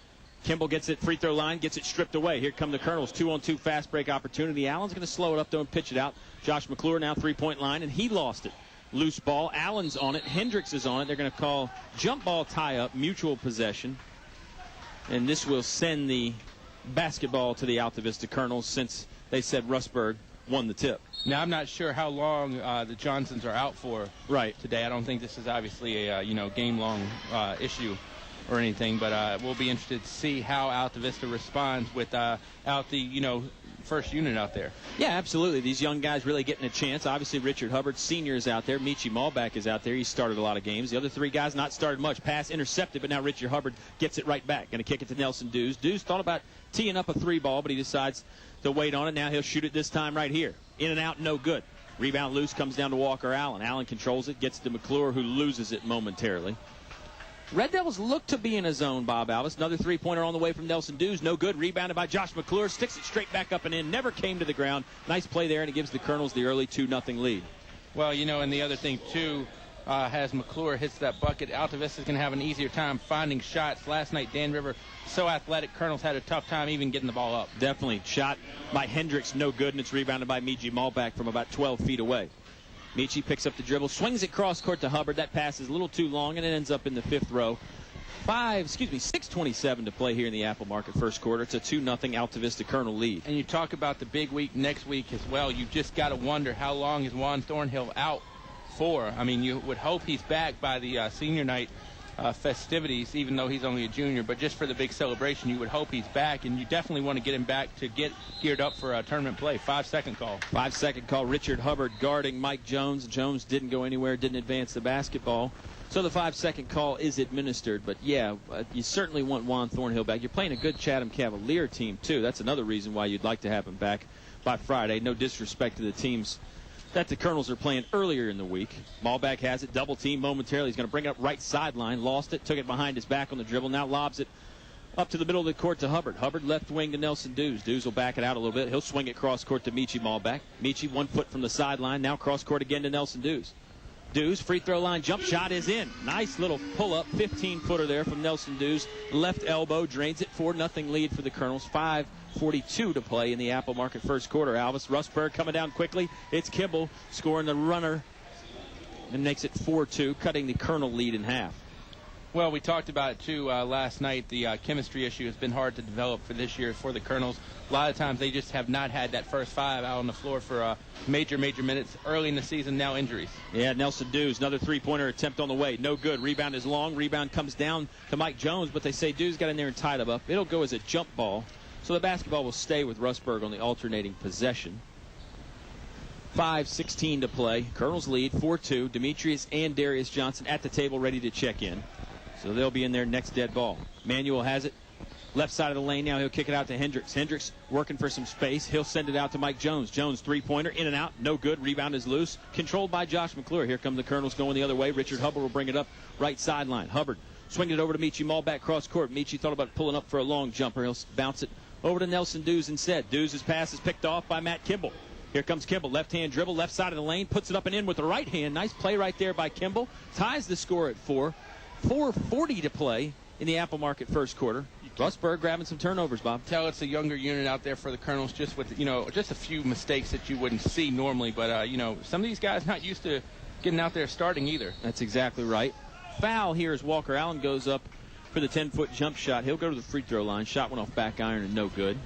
Speaker 4: Kimball gets it, free throw line, gets it stripped away. Here come the Colonels, 2-on-2 fast break opportunity. Allen's going to slow it up, though, and pitch it out. Josh McClure now three-point line, and he lost it. Loose ball, Allen's on it, Hendricks is on it. They're going to call jump ball tie-up, mutual possession. And this will send the basketball to the Altavista Colonels since they said Rustburg won the tip.
Speaker 5: Now, I'm not sure how long the Johnsons are out for today. I don't think this is obviously a game-long issue or anything, but we'll be interested to see how Altavista responds without the first unit out there.
Speaker 4: Yeah, absolutely. These young guys really getting a chance. Obviously, Richard Hubbard Sr. is out there. Michi Malbeck is out there. He started a lot of games. The other 3 guys not started much. Pass intercepted, but now Richard Hubbard gets it right back. Going to kick it to Nelson Dews. Dews thought about teeing up a 3-ball, but he decides to wait on it. Now he'll shoot it this time right here. In and out, no good. Rebound loose, comes down to Walker Allen. Allen controls it, gets it to McClure, who loses it momentarily. Red Devils look to be in a zone, Bob Alvis. Another 3-pointer on the way from Nelson Dews. No good. Rebounded by Josh McClure. Sticks it straight back up and in. Never came to the ground. Nice play there, and it gives the Colonels the early 2-0 lead.
Speaker 5: Well, and the other thing, too, as McClure hits that bucket, Altavista is going to have an easier time finding shots. Last night, Dan River, so athletic, Colonels had a tough time even getting the ball up.
Speaker 4: Definitely. Shot by Hendricks, no good, and it's rebounded by Michi Malbeck from about 12 feet away. Michi picks up the dribble, swings it cross court to Hubbard. That pass is a little too long, and it ends up in the 5th row. 6:27 to play here in the Apple Market first quarter. It's a 2-0 Altavista Colonel lead.
Speaker 5: And you talk about the big week next week as well. You've just got to wonder how long is Juan Thornhill out for. I mean, you would hope he's back by the senior night festivities, even though he's only a junior. But just for the big celebration, you would hope he's back, and you definitely want to get him back to get geared up for tournament play. 5-second call.
Speaker 4: 5-second call. Richard Hubbard guarding Mike Jones. Jones didn't go anywhere, didn't advance the basketball. So the 5-second call is administered. But, yeah, you certainly want Juan Thornhill back. You're playing a good Chatham Cavalier team, too. That's another reason why you'd like to have him back by Friday. No disrespect to the teams that the Colonels are playing earlier in the week. Malbeck has it, double team momentarily. He's going to bring it up right sideline, lost it, took it behind his back on the dribble, now lobs it up to the middle of the court to Hubbard. Hubbard left wing to Nelson Dews. Dews will back it out a little bit. He'll swing it cross court to Michi Malbeck. Michi 1 foot from the sideline, now cross court again to Nelson Dews. Dews, free throw line, jump shot is in. Nice little pull-up, 15-footer there from Nelson Dews. Left elbow, drains it, 4-0 lead for the Colonels. 5:42 to play in the Apple Market first quarter. Alvis Rustburg coming down quickly. It's Kimball scoring the runner and makes it 4-2, cutting the Colonel lead in half.
Speaker 5: Well, we talked about it, too, last night. The chemistry issue has been hard to develop for this year for the Colonels. A lot of times they just have not had that first five out on the floor for major minutes early in the season, now injuries.
Speaker 4: Yeah, Nelson Dews, another three-pointer attempt on the way. No good. Rebound is long. Rebound comes down to Mike Jones, but they say Dews got in there and tied him up. It'll go as a jump ball. So the basketball will stay with Rustburg on the alternating possession. 5:16 to play. Colonels lead 4-2. Demetrius and Darius Johnson at the table ready to check in. So they'll be in their next dead ball. Manuel has it. Left side of the lane now. He'll kick it out to Hendricks. Hendricks working for some space. He'll send it out to Mike Jones. Jones three-pointer in and out. No good. Rebound is loose. Controlled by Josh McClure. Here come the Colonels going the other way. Richard Hubbard will bring it up right sideline. Hubbard swinging it over to Michi Malbeck cross court. Michi thought about pulling up for a long jumper. He'll bounce it over to Nelson Dews instead. Dews' pass is picked off by Matt Kimball. Here comes Kimball. Left-hand dribble, left side of the lane. Puts it up and in with the right hand. Nice play right there by Kimball. Ties the score at 4. 4:40 to play in the Apple Market first quarter. Rustburg grabbing some turnovers, Bob.
Speaker 5: Tell it's a younger unit out there for the Colonels, just with, just a few mistakes that you wouldn't see normally. But, some of these guys not used to getting out there starting either.
Speaker 4: That's exactly right. Foul here as Walker Allen goes up for the 10-foot jump shot. He'll go to the free throw line. Shot went off back iron and no good.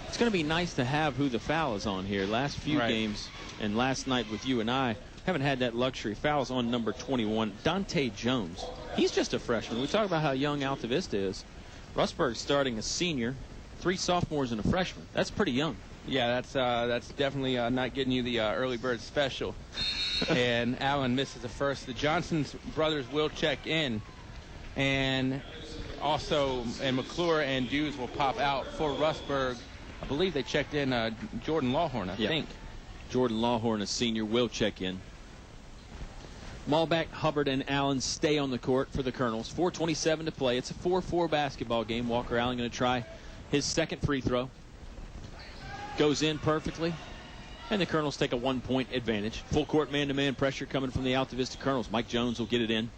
Speaker 4: It's going to be nice to have who the foul is on here. Last few games and last night with you and I haven't had that luxury. Foul's on number 21, Dante Jones. He's just a freshman. We talk about how young Altavista is. Rustburg's starting a senior, 3 sophomores and a freshman. That's pretty young.
Speaker 5: Yeah, that's definitely not getting you the early bird special. And Allen misses the first. The Johnson brothers will check in. And also, McClure and Dews will pop out for Rustburg. I believe they checked in Jordan Lawhorn, I think.
Speaker 4: Jordan Lawhorn, a senior, will check in. Malbeck, Hubbard, and Allen stay on the court for the Colonels. 4:27 to play. It's a 4-4 basketball game. Walker Allen going to try his second free throw. Goes in perfectly. And the Colonels take a 1-point advantage. Full court man-to-man pressure coming from the Altavista Colonels. Mike Jones will get it in.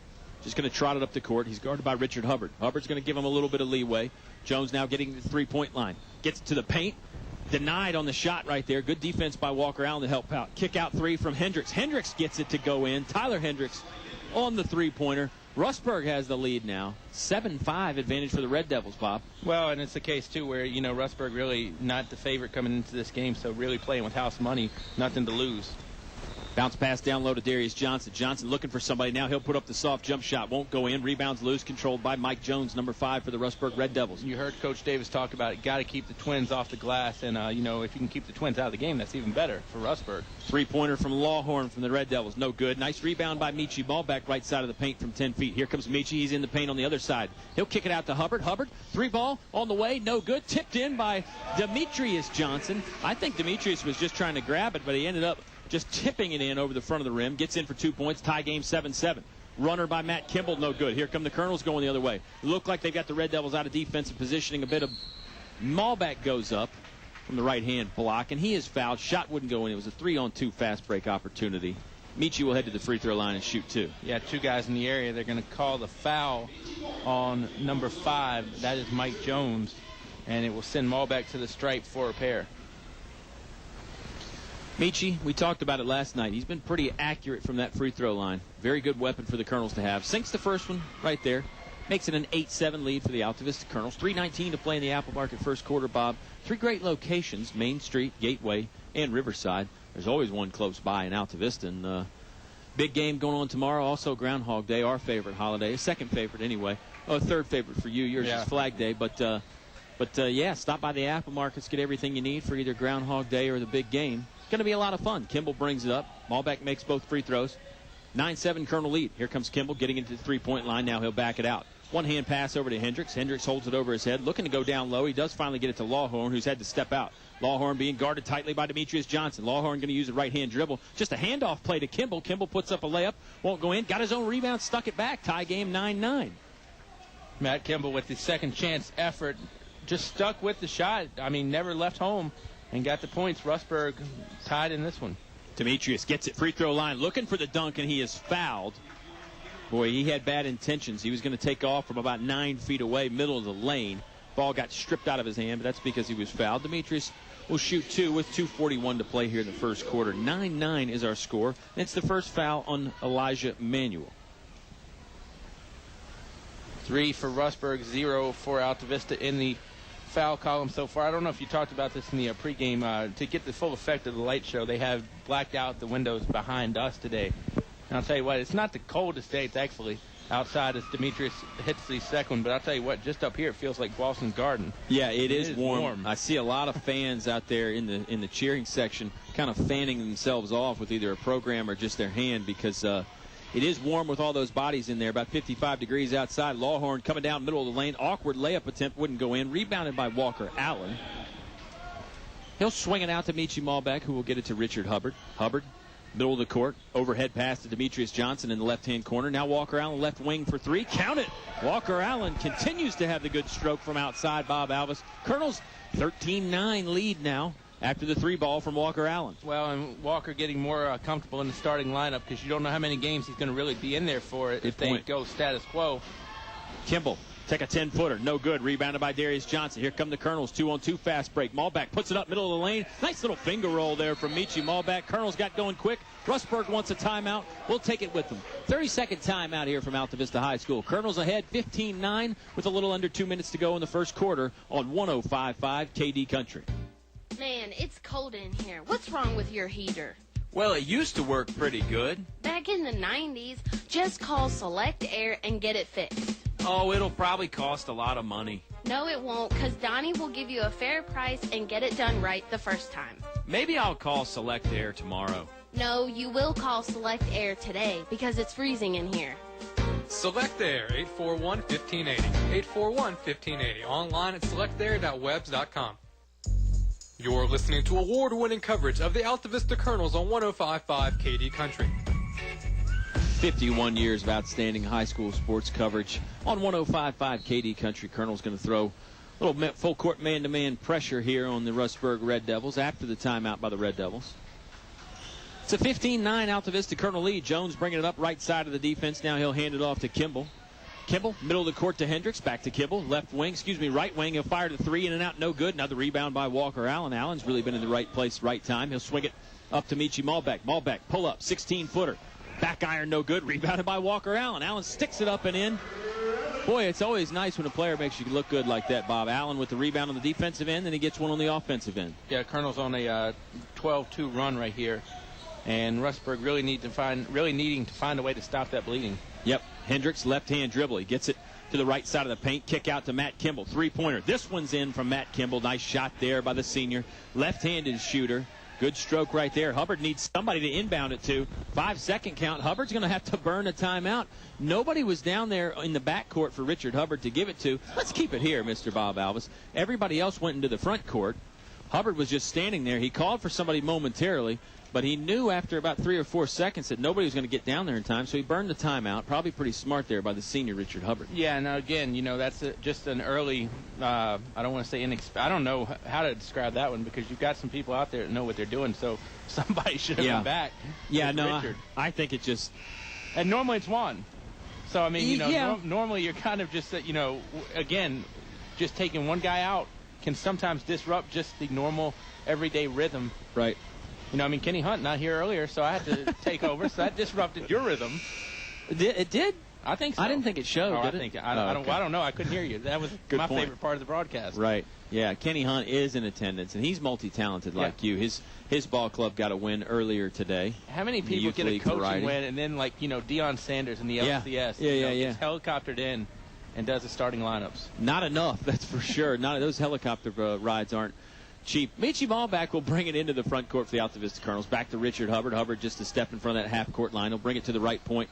Speaker 4: Just going to trot it up the court. He's guarded by Richard Hubbard. Hubbard's going to give him a little bit of leeway. Jones now getting to the three-point line. Gets to the paint. Denied on the shot right there. Good defense by Walker Allen to help out. Kick out three from Hendricks. Hendricks gets it to go in. Tyler Hendricks on the three-pointer. Rustburg has the lead now. 7-5 advantage for the Red Devils, Bob.
Speaker 5: Well, and it's the case, too, where, Rustburg really not the favorite coming into this game, so really playing with house money, nothing to lose.
Speaker 4: Bounce pass down low to Darius Johnson. Johnson looking for somebody. Now he'll put up the soft jump shot. Won't go in. Rebounds loose. Controlled by Mike Jones, number 5 for the Rustburg Red Devils.
Speaker 5: You heard Coach Davis talk about it. Got to keep the Twins off the glass. And, if you can keep the Twins out of the game, that's even better for Rustburg.
Speaker 4: Three-pointer from Lawhorn from the Red Devils. No good. Nice rebound by Michi. Ball back right side of the paint from 10 feet. Here comes Michi. He's in the paint on the other side. He'll kick it out to Hubbard. Hubbard, 3-ball on the way. No good. Tipped in by Demetrius Johnson. I think Demetrius was just trying to grab it, but he ended up just tipping it in over the front of the rim. Gets in for 2 points. Tie game 7-7. Runner by Matt Kimball. No good. Here come the Colonels going the other way. Look like they got the Red Devils out of defensive positioning. A bit of Malbeck goes up from the right-hand block, and he is fouled. Shot wouldn't go in. It was a 3-on-2 fast break opportunity. Michi will head to the free throw line and shoot 2.
Speaker 5: Yeah, 2 guys in the area. They're going to call the foul on number 5. That is Mike Jones, and it will send Malbeck to the stripe for a pair.
Speaker 4: Michi, we talked about it last night. He's been pretty accurate from that free throw line. Very good weapon for the Colonels to have. Sinks the first one right there. Makes it an 8-7 lead for the Altavista Colonels. 3:19 to play in the Apple Market first quarter, Bob. 3 great locations, Main Street, Gateway, and Riverside. There's always one close by in Altavista, and Big game going on tomorrow. Also Groundhog Day, our favorite holiday. Second favorite anyway. Oh, third favorite for you. Yours is Flag Day. But yeah, stop by the Apple Markets. Get everything you need for either Groundhog Day or the big game. It's going to be a lot of fun. Kimball brings it up. Malbeck makes both free throws. 9-7 Colonel lead. Here comes Kimball getting into the three-point line. Now he'll back it out. One-hand pass over to Hendricks. Hendricks holds it over his head, looking to go down low. He does finally get it to Lawhorn, who's had to step out. Lawhorn being guarded tightly by Demetrius Johnson. Lawhorn going to use a right-hand dribble. Just a handoff play to Kimball. Kimball puts up a layup. Won't go in. Got his own rebound. Stuck it back. Tie game 9-9.
Speaker 5: Matt Kimball with the second chance effort. Just stuck with the shot. I mean, never left home and got the points. Rustburg tied in this one.
Speaker 4: Demetrius gets it free throw line. Looking for the dunk, and he is fouled. Boy, he had bad intentions. He was going to take off from about 9 feet away, middle of the lane. Ball got stripped out of his hand, but that's because he was fouled. Demetrius will shoot 2 with 2:41 to play here in the first quarter. 9-9 is our score, and it's the first foul on Elijah Manuel.
Speaker 5: 3 for Rustburg, 0 for Altavista in the foul column so far. I don't know if you talked about this in the pregame. To get the full effect of the light show, they have blacked out the windows behind us today. And I'll tell you what, it's not the coldest day. It's actually outside as Demetrius hits the second. But I'll tell you what, just up here, it feels like Boston Garden.
Speaker 4: Yeah, it is warm. I see a lot of fans out there in the cheering section kind of fanning themselves off with either a program or just their hand because it is warm with all those bodies in there. About 55 degrees outside. Lawhorn coming down middle of the lane. Awkward layup attempt wouldn't go in. Rebounded by Walker Allen. He'll swing it out to Michi Malbeck, who will get it to Richard Hubbard. Hubbard, middle of the court. Overhead pass to Demetrius Johnson in the left-hand corner. Now Walker Allen left wing for 3. Count it. Walker Allen continues to have the good stroke from outside Bob Alvis. Colonel's 13-9 lead now after the 3 ball from Walker Allen.
Speaker 5: Well, and Walker getting more comfortable in the starting lineup because you don't know how many games he's going to really be in there for it if they go status quo.
Speaker 4: Kimball, take a 10-footer. No good. Rebounded by Darius Johnson. Here come the Colonels. 2-on-2 fast break. Malbeck puts it up middle of the lane. Nice little finger roll there from Michi Malbeck. Colonels got going quick. Rustburg wants a timeout. We'll take it with them. 30-second timeout here from Altavista High School. Colonels ahead 15-9 with a little under 2 minutes to go in the first quarter on 105.5 KD Country.
Speaker 6: Man, it's cold in here. What's wrong with your heater?
Speaker 7: Well, it used to work pretty good.
Speaker 6: Back in the 90s, just call Select Air and get it fixed.
Speaker 7: Oh, it'll probably cost a lot of money.
Speaker 6: No, it won't, because Donnie will give you a fair price and get it done right the first time.
Speaker 7: Maybe I'll call Select Air tomorrow.
Speaker 6: No, you will call Select Air today, because it's freezing in here.
Speaker 8: Select Air, 841-1580. 841-1580. Online at selectair.webs.com. You're listening to award-winning coverage of the Altavista Colonels on 105.5 KD Country.
Speaker 4: 51 years of outstanding high school sports coverage on 105.5 KD Country. Colonel's going to throw a little full-court man-to-man pressure here on the Rustburg Red Devils after the timeout by the Red Devils. It's a 15-9 Altavista Colonel lead. Jones bringing it up right side of the defense. Now he'll hand it off to Kimball. Kimball, middle of the court to Hendricks. Back to Kimball. Right wing. He'll fire the 3 in and out. No good. Another rebound by Walker Allen. Allen's really been in the right place, right time. He'll swing it up to Michi Malbeck. Malbeck, pull up. 16-footer. Back iron, no good. Rebounded by Walker Allen. Allen sticks it up and in. Boy, it's always nice when a player makes you look good like that, Bob. Allen with the rebound on the defensive end, and he gets one on the offensive end.
Speaker 5: Yeah, Colonel's on a 12-2 run right here. And Rustburg really needing to find a way to stop that bleeding.
Speaker 4: Yep. Hendricks, left-hand dribble. He gets it to the right side of the paint. Kick out to Matt Kimball. Three-pointer. This one's in from Matt Kimball. Nice shot there by the senior. Left-handed shooter. Good stroke right there. Hubbard needs somebody to inbound it to. 5-second count. Hubbard's going to have to burn a timeout. Nobody was down there in the backcourt for Richard Hubbard to give it to. Let's keep it here, Mr. Bob Alvis. Everybody else went into the front court. Hubbard was just standing there. He called for somebody momentarily, but he knew after about 3 or 4 seconds that nobody was going to get down there in time, so he burned the timeout. Probably pretty smart there by the senior Richard Hubbard.
Speaker 5: Yeah, now again, that's just an early, I don't want to say I don't know how to describe that one because you've got some people out there that know what they're doing, so somebody should have been back.
Speaker 4: Yeah, no, I think it just...
Speaker 5: And normally it's one. So, I mean, normally you're kind of just, again, just taking one guy out can sometimes disrupt just the normal everyday rhythm.
Speaker 4: Right.
Speaker 5: Kenny Hunt not here earlier, so I had to take over. So that disrupted your rhythm.
Speaker 4: It did?
Speaker 5: I think so.
Speaker 4: I didn't think it showed.
Speaker 5: I don't know. I couldn't hear you. That was my favorite part of the broadcast.
Speaker 4: Right. Yeah, Kenny Hunt is in attendance, and he's multi-talented like you. His ball club got a win earlier today.
Speaker 5: How many people get a coaching win and then, like, Deion Sanders in the LCS gets helicoptered in and does the starting lineups?
Speaker 4: Not enough, that's for sure. Those helicopter rides aren't cheap. Michi Ballback will bring it into the front court for the Altavista Colonels. Back to Richard Hubbard. Hubbard just a step in front of that half-court line. He'll bring it to the right point.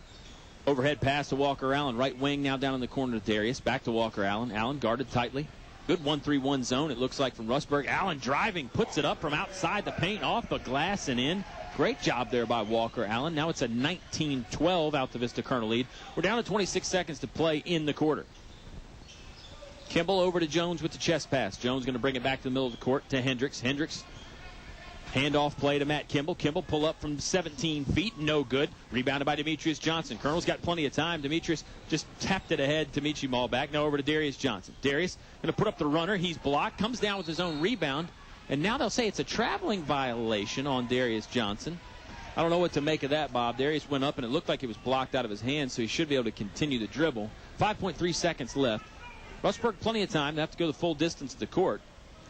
Speaker 4: Overhead pass to Walker Allen. Right wing now down in the corner to Darius. Back to Walker Allen. Allen guarded tightly. Good 1-3-1 zone, it looks like, from Rustburg. Allen driving, puts it up from outside the paint, off the glass and in. Great job there by Walker Allen. Now it's a 19-12 Altavista Colonel lead. We're down to 26 seconds to play in the quarter. Kimball over to Jones with the chest pass. Jones going to bring it back to the middle of the court to Hendricks. Hendricks, handoff play to Matt Kimball. Kimball pull up from 17 feet, no good. Rebounded by Demetrius Johnson. Colonel's got plenty of time. Demetrius just tapped it ahead to Michi Ballback. Now over to Darius Johnson. Darius going to put up the runner. He's blocked, comes down with his own rebound. And now they'll say it's a traveling violation on Darius Johnson. I don't know what to make of that, Bob. Darius went up, and it looked like it was blocked out of his hand, so he should be able to continue the dribble. 5.3 seconds left. Rustburg, plenty of time. They have to go the full distance to the court.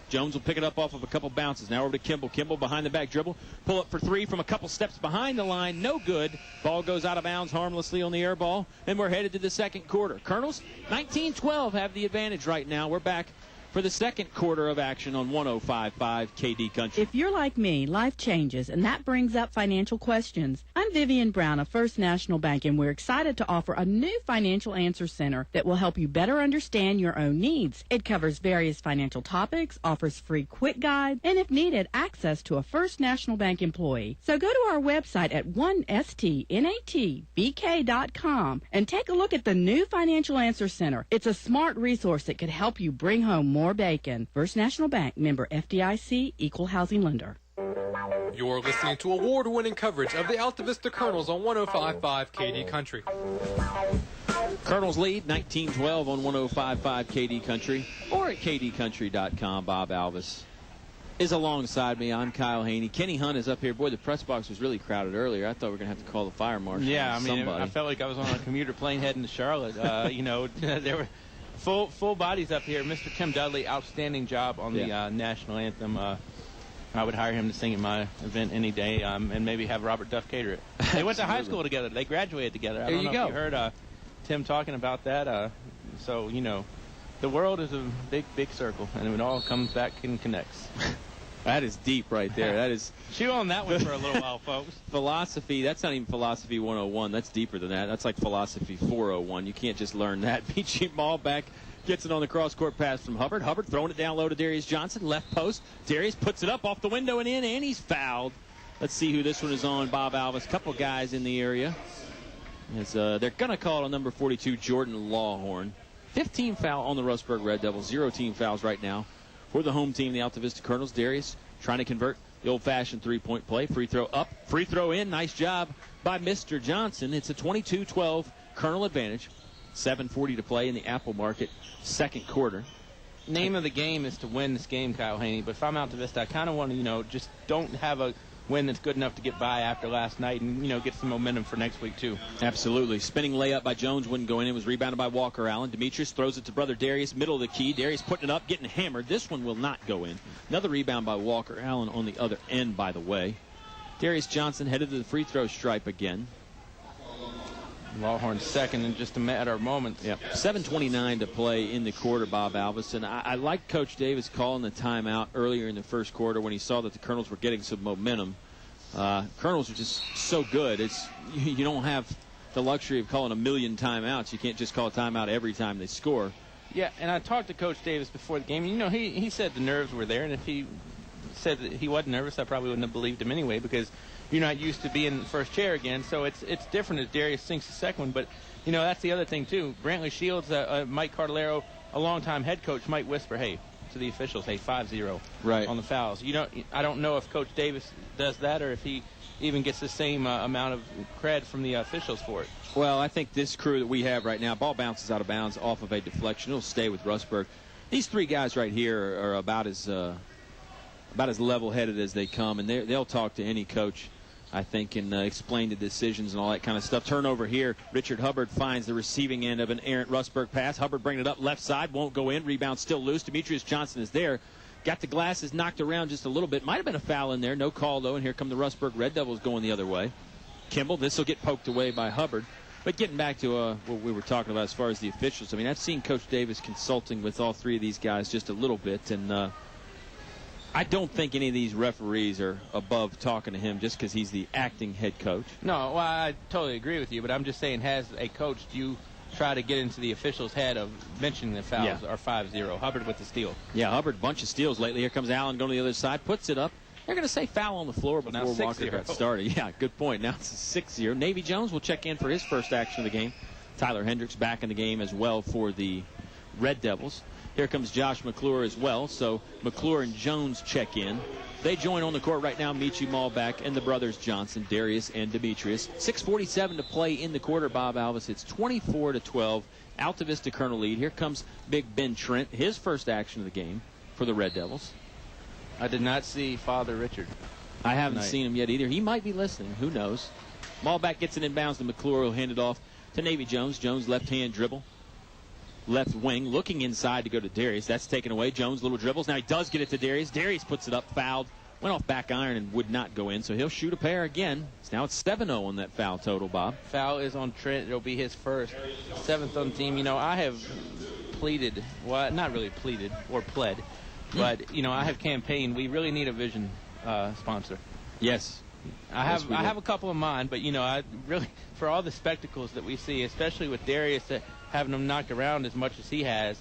Speaker 4: Jones will pick it up off of a couple bounces. Now over to Kimball. Kimball behind the back dribble. Pull up for three from a couple steps behind the line. No good. Ball goes out of bounds harmlessly on the air ball. And we're headed to the second quarter. Colonels, 19-12, have the advantage right now. We're back for the second quarter of action on 105.5 KD Country.
Speaker 21: If you're like me, life changes, and that brings up financial questions. I'm Vivian Brown of First National Bank, and we're excited to offer a new financial answer center that will help you better understand your own needs. It covers various financial topics, offers free quick guides, and if needed, access to a First National Bank employee. So go to our website at 1stnatbk.com and take a look at the new financial answer center. It's a smart resource that could help you bring home more bacon. First National Bank, member FDIC, equal housing lender.
Speaker 8: You're listening to award-winning coverage of the Altavista Colonels on 105.5 KD Country.
Speaker 4: Colonels lead 19-12 on 105.5 KD Country or at kdcountry.com. Bob Alvis is alongside me. I'm Kyle Hoehne. Kenny Hunt is up here. Boy, the press box was really crowded earlier. I thought we were going to have to call the fire marshal.
Speaker 5: Yeah, I mean,
Speaker 4: somebody.
Speaker 5: I felt like I was on a commuter plane heading to Charlotte. There were full bodies up here. Mr. Tim Dudley, outstanding job on the national anthem. I would hire him to sing at my event any day, and maybe have Robert Duff cater it. They went to high school together. They graduated together. I don't know if you heard Tim talking about that. So, the world is a big, big circle, and it all comes back and connects.
Speaker 4: That is deep right there. That is.
Speaker 5: Chew on that one for a little while, folks.
Speaker 4: Philosophy, that's not even philosophy 101. That's deeper than that. That's like philosophy 401. You can't just learn that. Michi Ballback gets it on the cross-court pass from Hubbard. Hubbard throwing it down low to Darius Johnson. Left post. Darius puts it up off the window and in, and he's fouled. Let's see who this one is on, Bob Alvis. Couple guys in the area. They're going to call it on number 42, Jordan Lawhorn. 15 foul on the Rustburg Red Devils. 0 team fouls right now for the home team, the Altavista Colonels. Darius trying to convert the old-fashioned three-point play. Free throw up, free throw in. Nice job by Mr. Johnson. It's a 22-12 Colonel advantage. 7:40 to play in the Apple Market second quarter.
Speaker 5: Name of the game is to win this game, Kyle Hoehne. But if I'm Altavista, I kind of want to, just don't have a win that's good enough to get by after last night and, get some momentum for next week, too.
Speaker 4: Absolutely. Spinning layup by Jones wouldn't go in. It was rebounded by Walker Allen. Demetrius throws it to brother Darius, middle of the key. Darius putting it up, getting hammered. This one will not go in. Another rebound by Walker Allen on the other end, by the way. Darius Johnson headed to the free throw stripe again.
Speaker 5: Lawhorn second in just a matter of moments.
Speaker 4: Yep. 7:29 to play in the quarter, Bob Alvis. And I like Coach Davis calling the timeout earlier in the first quarter when he saw that the Colonels were getting some momentum. Colonels are just so good. You don't have the luxury of calling a million timeouts. You can't just call a timeout every time they score.
Speaker 5: Yeah, and I talked to Coach Davis before the game. He said the nerves were there, and if he said that he wasn't nervous, I probably wouldn't have believed him anyway, because you're not used to being in the first chair again. So it's different as Darius sinks the second one. But, that's the other thing, too. Brantley Shields, Mike Cardellaro, a longtime head coach, might whisper, hey, to the officials, hey, 5-0 on the fouls. I don't know if Coach Davis does that or if he even gets the same amount of cred from the officials for it.
Speaker 4: Well, I think this crew that we have right now, ball bounces out of bounds off of a deflection. It'll stay with Rustburg. These three guys right here are about as level-headed as they come, and they'll talk to any coach. I think, and explain the decisions and all that kind of stuff. Turnover here. Richard Hubbard finds the receiving end of an errant Rustburg pass. Hubbard bringing it up left side, won't go in. Rebound still loose. Demetrius Johnson is there. Got the glasses knocked around just a little bit. Might have been a foul in there. No call, though, and here come the Rustburg Red Devils going the other way. Kimball, this will get poked away by Hubbard. But getting back to what we were talking about as far as the officials, I mean, I've seen Coach Davis consulting with all three of these guys just a little bit, and I don't think any of these referees are above talking to him just because he's the acting head coach.
Speaker 5: No, well, I totally agree with you, but I'm just saying, as a coach, do you try to get into the official's head of mentioning the fouls are 5-0? Hubbard with the steal.
Speaker 4: Yeah, Hubbard, bunch of steals lately. Here comes Allen going to the other side, puts it up. They're going to say foul on the floor before Walker got started. Yeah, good point. Now it's a 6-0. Navy Jones will check in for his first action of the game. Tyler Hendricks back in the game as well for the Red Devils. Here comes Josh McClure as well, so McClure and Jones check in. They join on the court right now, Michi Malbeck and the brothers Johnson, Darius and Demetrius. 6:47 to play in the quarter, Bob Alvis. It's 24-12. Altavista Colonel lead. Here comes Big Ben Trent, his first action of the game for the Red Devils.
Speaker 5: I did not see Father Richard.
Speaker 4: I haven't seen him yet either. He might be listening. Who knows? Malbeck gets it inbounds to McClure, who'll hand it off to Navy Jones. Jones left-hand dribble. Left wing, looking inside to go to Darius. That's taken away. Jones, little dribbles. Now he does get it to Darius. Darius puts it up, fouled. Went off back iron and would not go in, so he'll shoot a pair again. Now it's 7-0 on that foul total, Bob.
Speaker 5: Foul is on Trent. It'll be his first. 7th on the team. You know, I have pleaded, well, not really pleaded or pled, but, you know, I have campaigned. We really need a vision sponsor.
Speaker 4: Yes.
Speaker 5: I have a couple of mine, but, you know, I really, for all the spectacles that we see, especially with Darius having him knocked around as much as he has,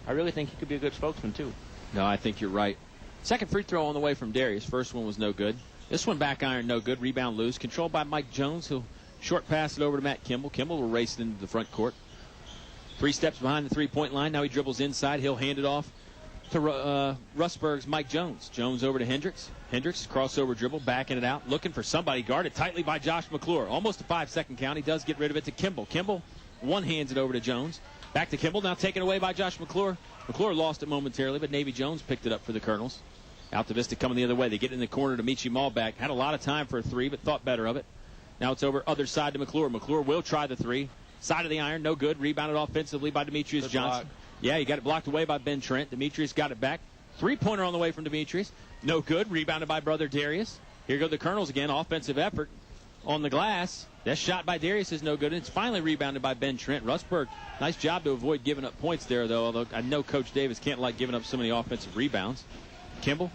Speaker 5: I really think he could be a good spokesman, too.
Speaker 4: No, I think you're right. Second free throw on the way from Darius. First one was no good. This one back iron, no good. Rebound loose. Controlled by Mike Jones, who'll short pass it over to Matt Kimball. Kimball will race it into the front court. 3 steps behind the three-point line. Now he dribbles inside. He'll hand it off to Rustburg's Mike Jones. Jones over to Hendricks. Hendricks, crossover dribble, backing it out. Looking for somebody. Guarded tightly by Josh McClure. Almost a 5-second count. He does get rid of it to Kimball. Kimball one-hands it over to Jones. Back to Kimball. Now taken away by Josh McClure. McClure lost it momentarily, but Navy Jones picked it up for the Colonels. Altavista coming the other way. They get in the corner to Michi Malbeck. Had a lot of time for a three, but thought better of it. Now it's over other side to McClure. McClure will try the three. Side of the iron, no good. Rebounded offensively by Demetrius Johnson. Yeah, he got it blocked away by Ben Trent. Demetrius got it back. Three-pointer on the way from Demetrius. No good. Rebounded by brother Darius. Here go the Colonels again. Offensive effort on the glass. That shot by Darius is no good. It's finally rebounded by Ben Trent. Rustburg, nice job to avoid giving up points there, though, although I know Coach Davis can't like giving up so many offensive rebounds. Kimball,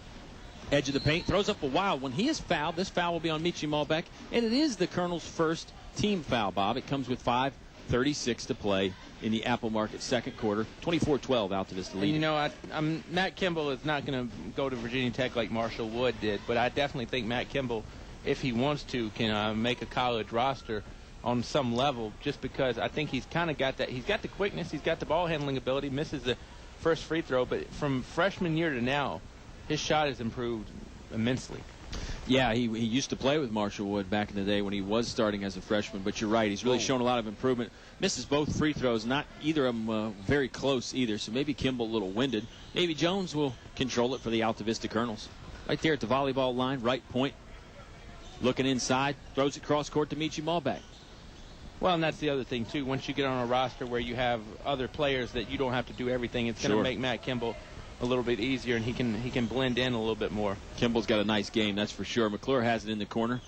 Speaker 4: edge of the paint, throws up a wild one. He is fouled. This foul will be on Michi Malbeck, and it is the Colonels' first team foul, Bob. It comes with 5:36 to play in the Apple Market second quarter. 24-12 Altavista lead.
Speaker 5: You know, Matt Kimball is not going to go to Virginia Tech like Marshall Wood did, but I definitely think Matt Kimball, if he wants to, can make a college roster on some level, just because I think he's kind of got that. He's got the quickness. He's got the ball handling ability. Misses the first free throw, but from freshman year to now, his shot has improved immensely.
Speaker 4: Yeah, he used to play with Marshall Wood back in the day when he was starting as a freshman, but you're right. He's really shown a lot of improvement. Misses both free throws, not either of them very close either, so maybe Kimball a little winded. Navy Jones will control it for the Altavista Colonels. Right there at the volleyball line, right point. Looking inside, throws it cross court to Michi Malbeck.
Speaker 5: Well, and that's the other thing, too. Once you get on a roster where you have other players that you don't have to do everything, it's going to make Matt Kimball a little bit easier, and he can blend in a little bit more.
Speaker 4: Kimball's got a nice game, that's for sure. McClure has it in the corner.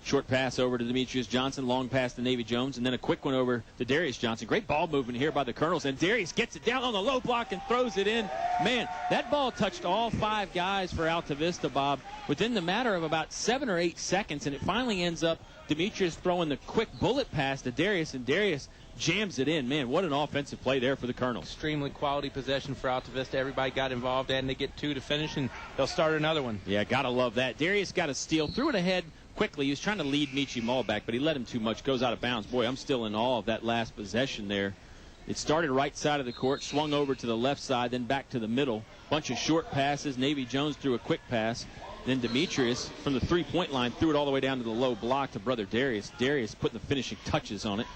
Speaker 4: Short pass over to Demetrius Johnson, long pass to Navy Jones, and then a quick one over to Darius Johnson. Great ball movement here by the Colonels, and Darius gets it down on the low block and throws it in. Man, that ball touched all 5 guys for Altavista, Bob, within the matter of about 7 or 8 seconds, and it finally ends up Demetrius throwing the quick bullet pass to Darius, and Darius jams it in. Man, what an offensive play there for the Colonels.
Speaker 5: Extremely quality possession for Altavista. Everybody got involved, and they get 2 to finish, and they'll start another one.
Speaker 4: Yeah, gotta love that. Darius got a steal, threw it ahead quickly. He was trying to lead Michi Malbeck, but he let him too much. Goes out of bounds. Boy, I'm still in awe of that last possession there. It started right side of the court, swung over to the left side, then back to the middle. Bunch of short passes. Navy Jones threw a quick pass. Then Demetrius, from the three-point line, threw it all the way down to the low block to brother Darius. Darius putting the finishing touches on it.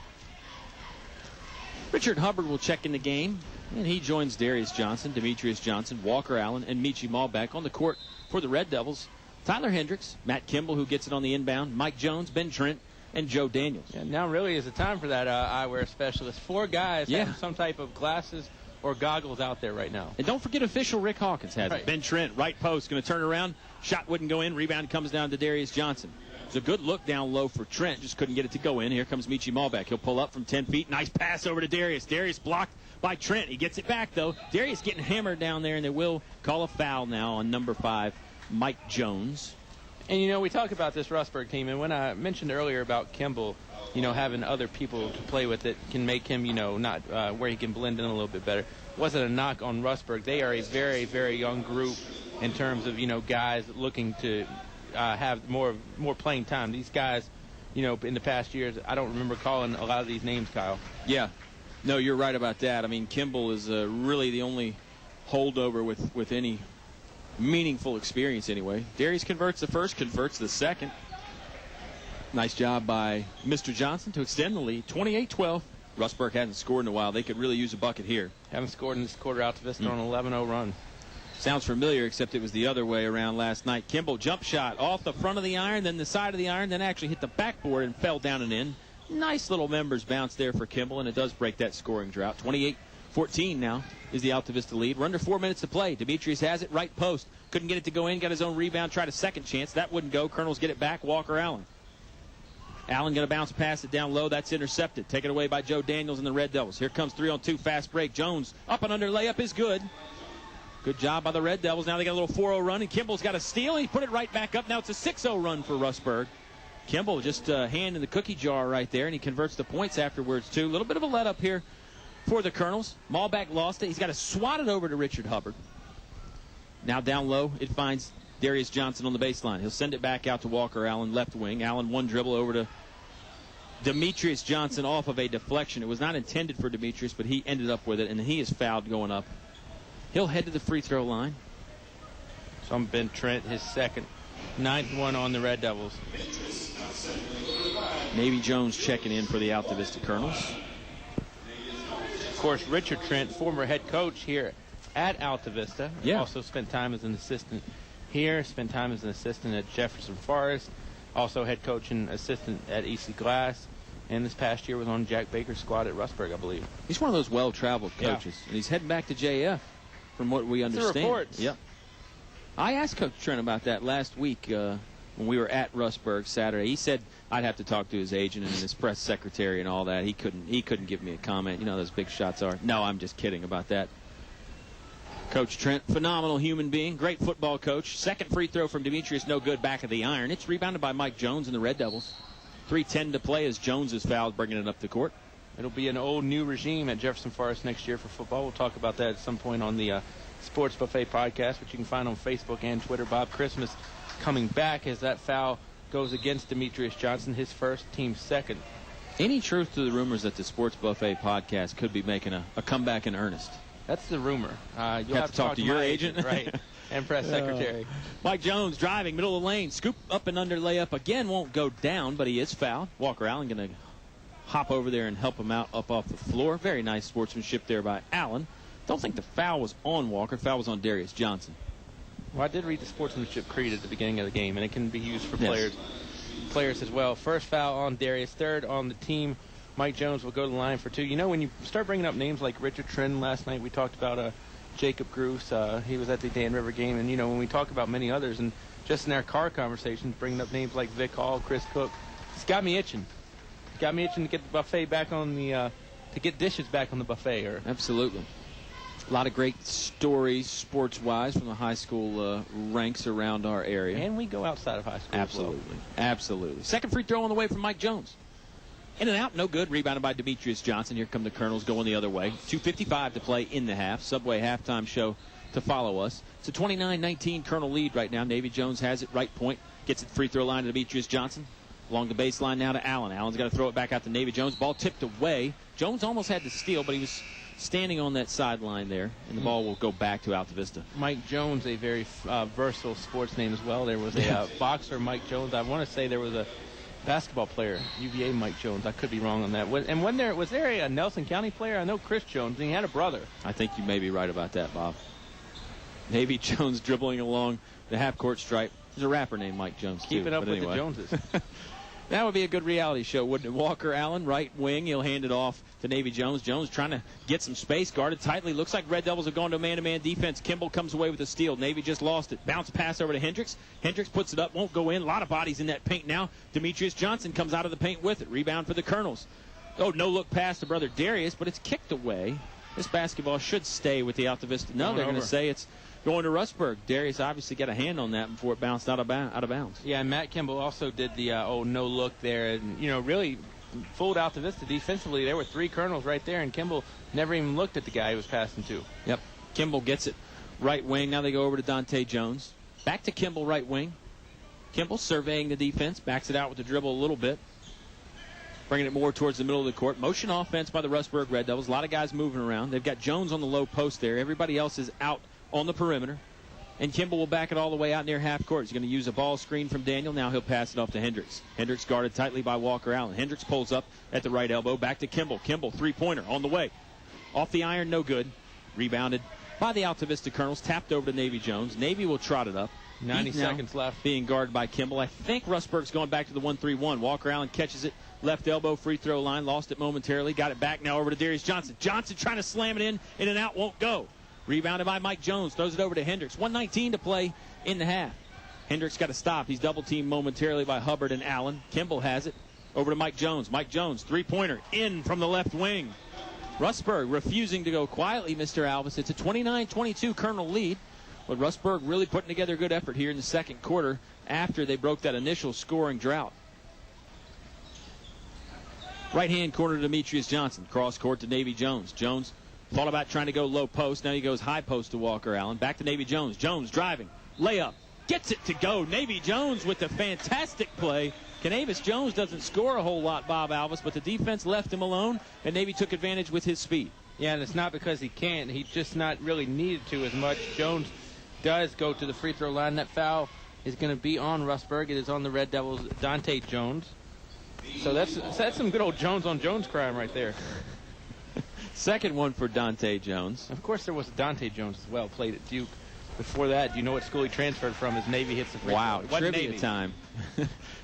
Speaker 4: Richard Hubbard will check in the game, and he joins Darius Johnson, Demetrius Johnson, Walker Allen, and Michi Malbeck on the court for the Red Devils. Tyler Hendricks, Matt Kimball, who gets it on the inbound, Mike Jones, Ben Trent, and Joe Daniels.
Speaker 5: Yeah, now really is the time for that eyewear specialist. 4 guys have some type of glasses or goggles out there right now.
Speaker 4: And don't forget official Rick Hawkins has
Speaker 5: Right.
Speaker 4: it. Ben Trent, right post, going to turn around. Shot wouldn't go in. Rebound comes down to Darius Johnson. It's a good look down low for Trent. Just couldn't get it to go in. Here comes Michi Malbeck. He'll pull up from 10 feet. Nice pass over to Darius. Darius blocked by Trent. He gets it back, though. Darius getting hammered down there, and they will call a foul now on number 5, Mike Jones.
Speaker 5: And, we talk about this Rustburg team, and when I mentioned earlier about Kimball, having other people to play with that can make him, not where he can blend in a little bit better, wasn't a knock on Rustburg. They are a very, very young group in terms of, guys looking to have more playing time. These guys, in the past years, I don't remember calling a lot of these names, Kyle.
Speaker 4: Yeah. No, you're right about that. I mean, Kimball is really the only holdover with any meaningful experience anyway. Darius converts the first, converts the second. Nice job by Mr. Johnson to extend the lead. 28-12. Rustburg hasn't scored in a while. They could really use a bucket here.
Speaker 5: Haven't scored in this quarter. Altavista on an 11-0 run.
Speaker 4: Sounds familiar, except it was the other way around last night. Kimball jump shot off the front of the iron, then the side of the iron, then actually hit the backboard and fell down and in. Nice little members bounce there for Kimball, and it does break that scoring drought. 28-14 now is the Altavista lead. We're under 4 minutes to play. Demetrius has it, right post. Couldn't get it to go in, got his own rebound, tried a second chance. That wouldn't go. Colonels get it back. Walker Allen. Allen going to bounce past it down low. That's intercepted. Taken away by Joe Daniels and the Red Devils. Here comes 3-on-2 fast break. Jones up and under layup is good. Good job by the Red Devils. Now they got a little 4-0 run, and Kimball's got a steal. He put it right back up. Now it's a 6-0 run for Rustburg. Kimball just hand in the cookie jar right there, and he converts the points afterwards, too. A little bit of a let-up here for the Colonels. Malbeck lost it. He's got to swat it over to Richard Hubbard. Now down low, it finds Darius Johnson on the baseline. He'll send it back out to Walker Allen, left wing. Allen one dribble over to Demetrius Johnson off of a deflection. It was not intended for Demetrius, but he ended up with it, and he is fouled going up. He'll head to the free throw line.
Speaker 5: So I'm Ben Trent, his second. 9th one on the Red Devils.
Speaker 4: Navy Jones checking in for the Altavista Colonels.
Speaker 5: Of course, Richard Trent, former head coach here at Altavista.
Speaker 4: Yeah.
Speaker 5: Also spent time as an assistant here, spent time as an assistant at Jefferson Forest, also head coach and assistant at EC Glass, and this past year was on Jack Baker's squad at Rustburg, I believe.
Speaker 4: He's one of those well-traveled coaches, and he's heading back to JF, from what we understand.
Speaker 5: The reports.
Speaker 4: Yep. I asked Coach Trent about that last week when we were at Rustburg Saturday. He said I'd have to talk to his agent and his press secretary and all that. He couldn't give me a comment. You know how those big shots are. No, I'm just kidding about that. Coach Trent, phenomenal human being, great football coach. Second free throw from Demetrius, no good, back of the iron. It's rebounded by Mike Jones and the Red Devils. 3:10 to play as Jones is fouled, bringing it up the court.
Speaker 5: It'll be an old new regime at Jefferson Forest next year for football. We'll talk about that at some point on the Sports Buffet podcast, which you can find on Facebook and Twitter. Bob Christmas coming back as that foul goes against Demetrius Johnson, his first, team's second.
Speaker 4: Any truth to the rumors that the Sports Buffet podcast could be making a comeback in earnest?
Speaker 5: That's the rumor.
Speaker 4: You'll have to talk to your agent.
Speaker 5: Right, and press secretary.
Speaker 4: Mike Jones driving, middle of the lane, scoop up and under layup. Again, won't go down, but he is fouled. Walker Allen going to hop over there and help him out up off the floor. Very nice sportsmanship there by Allen. Don't think the foul was on Walker. Foul was on Darius Johnson.
Speaker 5: Well, I did read the sportsmanship creed at the beginning of the game, and it can be used for players as well. First foul on Darius, third on the team. Mike Jones will go to the line for two. You know, when you start bringing up names like Richard Trent last night, we talked about Jacob Gruss. He was at the Dan River game. And, you know, when we talk about many others, and just in our car conversations, bringing up names like Vic Hall, Chris Cook, it's got me itching. It's got me itching to get the buffet back on the, to get dishes back on the buffet.
Speaker 4: Absolutely. A lot of great stories, sports-wise, from the high school ranks around our area.
Speaker 5: And we go outside of high school.
Speaker 4: Absolutely. Absolutely. Second free throw on the way from Mike Jones. In and out, no good. Rebounded by Demetrius Johnson. Here come the Colonels going the other way. 2:55 to play in the half. Subway halftime show to follow us. It's a 29-19 Colonel lead right now. Navy Jones has it right point. Gets it free throw line to Demetrius Johnson. Along the baseline now to Allen. Allen's got to throw it back out to Navy Jones. Ball tipped away. Jones almost had to steal, but he was standing on that sideline there, and the ball will go back to Altavista.
Speaker 5: Mike Jones, a very versatile sports name as well. There was a boxer, Mike Jones. I want to say there was a basketball player, UVA Mike Jones. I could be wrong on that. And was there a Nelson County player? I know Chris Jones, and he had a brother.
Speaker 4: I think you may be right about that, Bob. Navy Jones dribbling along the half-court stripe. There's a rapper named Mike Jones, too.
Speaker 5: Keeping up
Speaker 4: but
Speaker 5: with
Speaker 4: anyway.
Speaker 5: the Joneses.
Speaker 4: That would be a good reality show, wouldn't it? Walker Allen, right wing. He'll hand it off to Navy Jones. Jones trying to get some space, guarded tightly. Looks like Red Devils have gone to man-to-man defense. Kimball comes away with a steal. Navy just lost it. Bounce pass over to Hendricks. Hendricks puts it up, won't go in. A lot of bodies in that paint now. Demetrius Johnson comes out of the paint with it. Rebound for the Colonels. Oh, no-look pass to brother Darius, but it's kicked away. This basketball should stay with the Altavista. No, they're going to say it's going to Rustburg. Darius obviously got a hand on that before it bounced out of bounds.
Speaker 5: Yeah, and Matt Kimball also did the no-look there. And, really fooled Altavista defensively. There were 3 Colonels right there, and Kimball never even looked at the guy he was passing to.
Speaker 4: Yep. Kimball gets it right wing. Now they go over to Dante Jones. Back to Kimball right wing. Kimball surveying the defense. Backs it out with the dribble a little bit. Bringing it more towards the middle of the court. Motion offense by the Rustburg Red Devils. A lot of guys moving around. They've got Jones on the low post there. Everybody else is out on the perimeter. And Kimball will back it all the way out near half court. He's going to use a ball screen from Daniel. Now he'll pass it off to Hendricks. Hendricks guarded tightly by Walker Allen. Hendricks pulls up at the right elbow. Back to Kimball. Kimball, three-pointer on the way. Off the iron, no good. Rebounded by the Altavista Colonels. Tapped over to Navy Jones. Navy will trot it up.
Speaker 5: 90 seconds left.
Speaker 4: Being guarded by Kimball. I think Rustburg's going back to the 1-3-1. Walker Allen catches it. Left elbow, free throw line. Lost it momentarily. Got it back now over to Darius Johnson. Johnson trying to slam it in and out. Won't go. Rebounded by Mike Jones. Throws it over to Hendricks. 1:19 to play in the half. Hendricks got to stop. He's double teamed momentarily by Hubbard and Allen. Kimball has it. Over to Mike Jones. Mike Jones, three-pointer. In from the left wing. Rustburg refusing to go quietly, Mr. Alvis. It's a 29-22 Colonel lead. But Rustburg really putting together a good effort here in the second quarter after they broke that initial scoring drought. Right-hand corner to Demetrius Johnson. Cross court to Navy Jones. Jones thought about trying to go low post. Now he goes high post to Walker Allen. Back to Navy Jones. Jones driving. Layup. Gets it to go. Navy Jones with the fantastic play. Canavis Jones doesn't score a whole lot, Bob Alvis, but the defense left him alone, and Navy took advantage with his speed.
Speaker 5: Yeah, and it's not because he can't. He's just not really needed to as much. Jones does go to the free throw line. That foul is going to be on Rustburg. It is on the Red Devils' Dante Jones. So that's some good old Jones on Jones crime right there.
Speaker 4: Second one for Dante Jones.
Speaker 5: Of course, there was Dante Jones as well, played at Duke. Before that, do you know what school he transferred from? As Navy hits the free
Speaker 4: wow,
Speaker 5: throw.
Speaker 4: trivia time.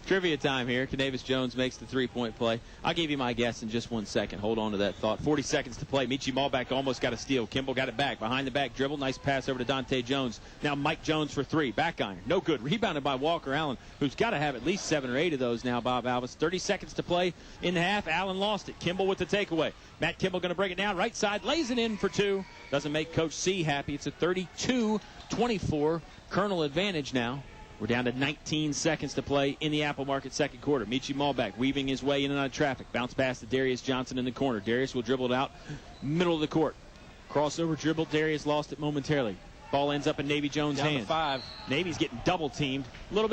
Speaker 4: Trivia time here. Canavis Jones makes the three-point play. I'll give you my guess in just 1 second. Hold on to that thought. 40 seconds to play. Michi Malback almost got a steal. Kimball got it back. Behind the back dribble. Nice pass over to Dante Jones. Now Mike Jones for three. Back iron. No good. Rebounded by Walker Allen, who's got to have at least 7 or 8 of those now, Bob Alvis. 30 seconds to play in the half. Allen lost it. Kimball with the takeaway. Matt Kimball going to break it down. Right side. Lays it in for 2. Doesn't make Coach C happy. It's a 32-24 Colonel advantage now. We're down to 19 seconds to play in the Apple Market second quarter. Michi Malback weaving his way in and out of traffic. Bounce pass to Darius Johnson in the corner. Darius will dribble it out, middle of the court. Crossover dribble. Darius lost it momentarily. Ball ends up in Navy Jones' hands.
Speaker 5: Down to 5.
Speaker 4: Navy's getting double teamed. A little bit of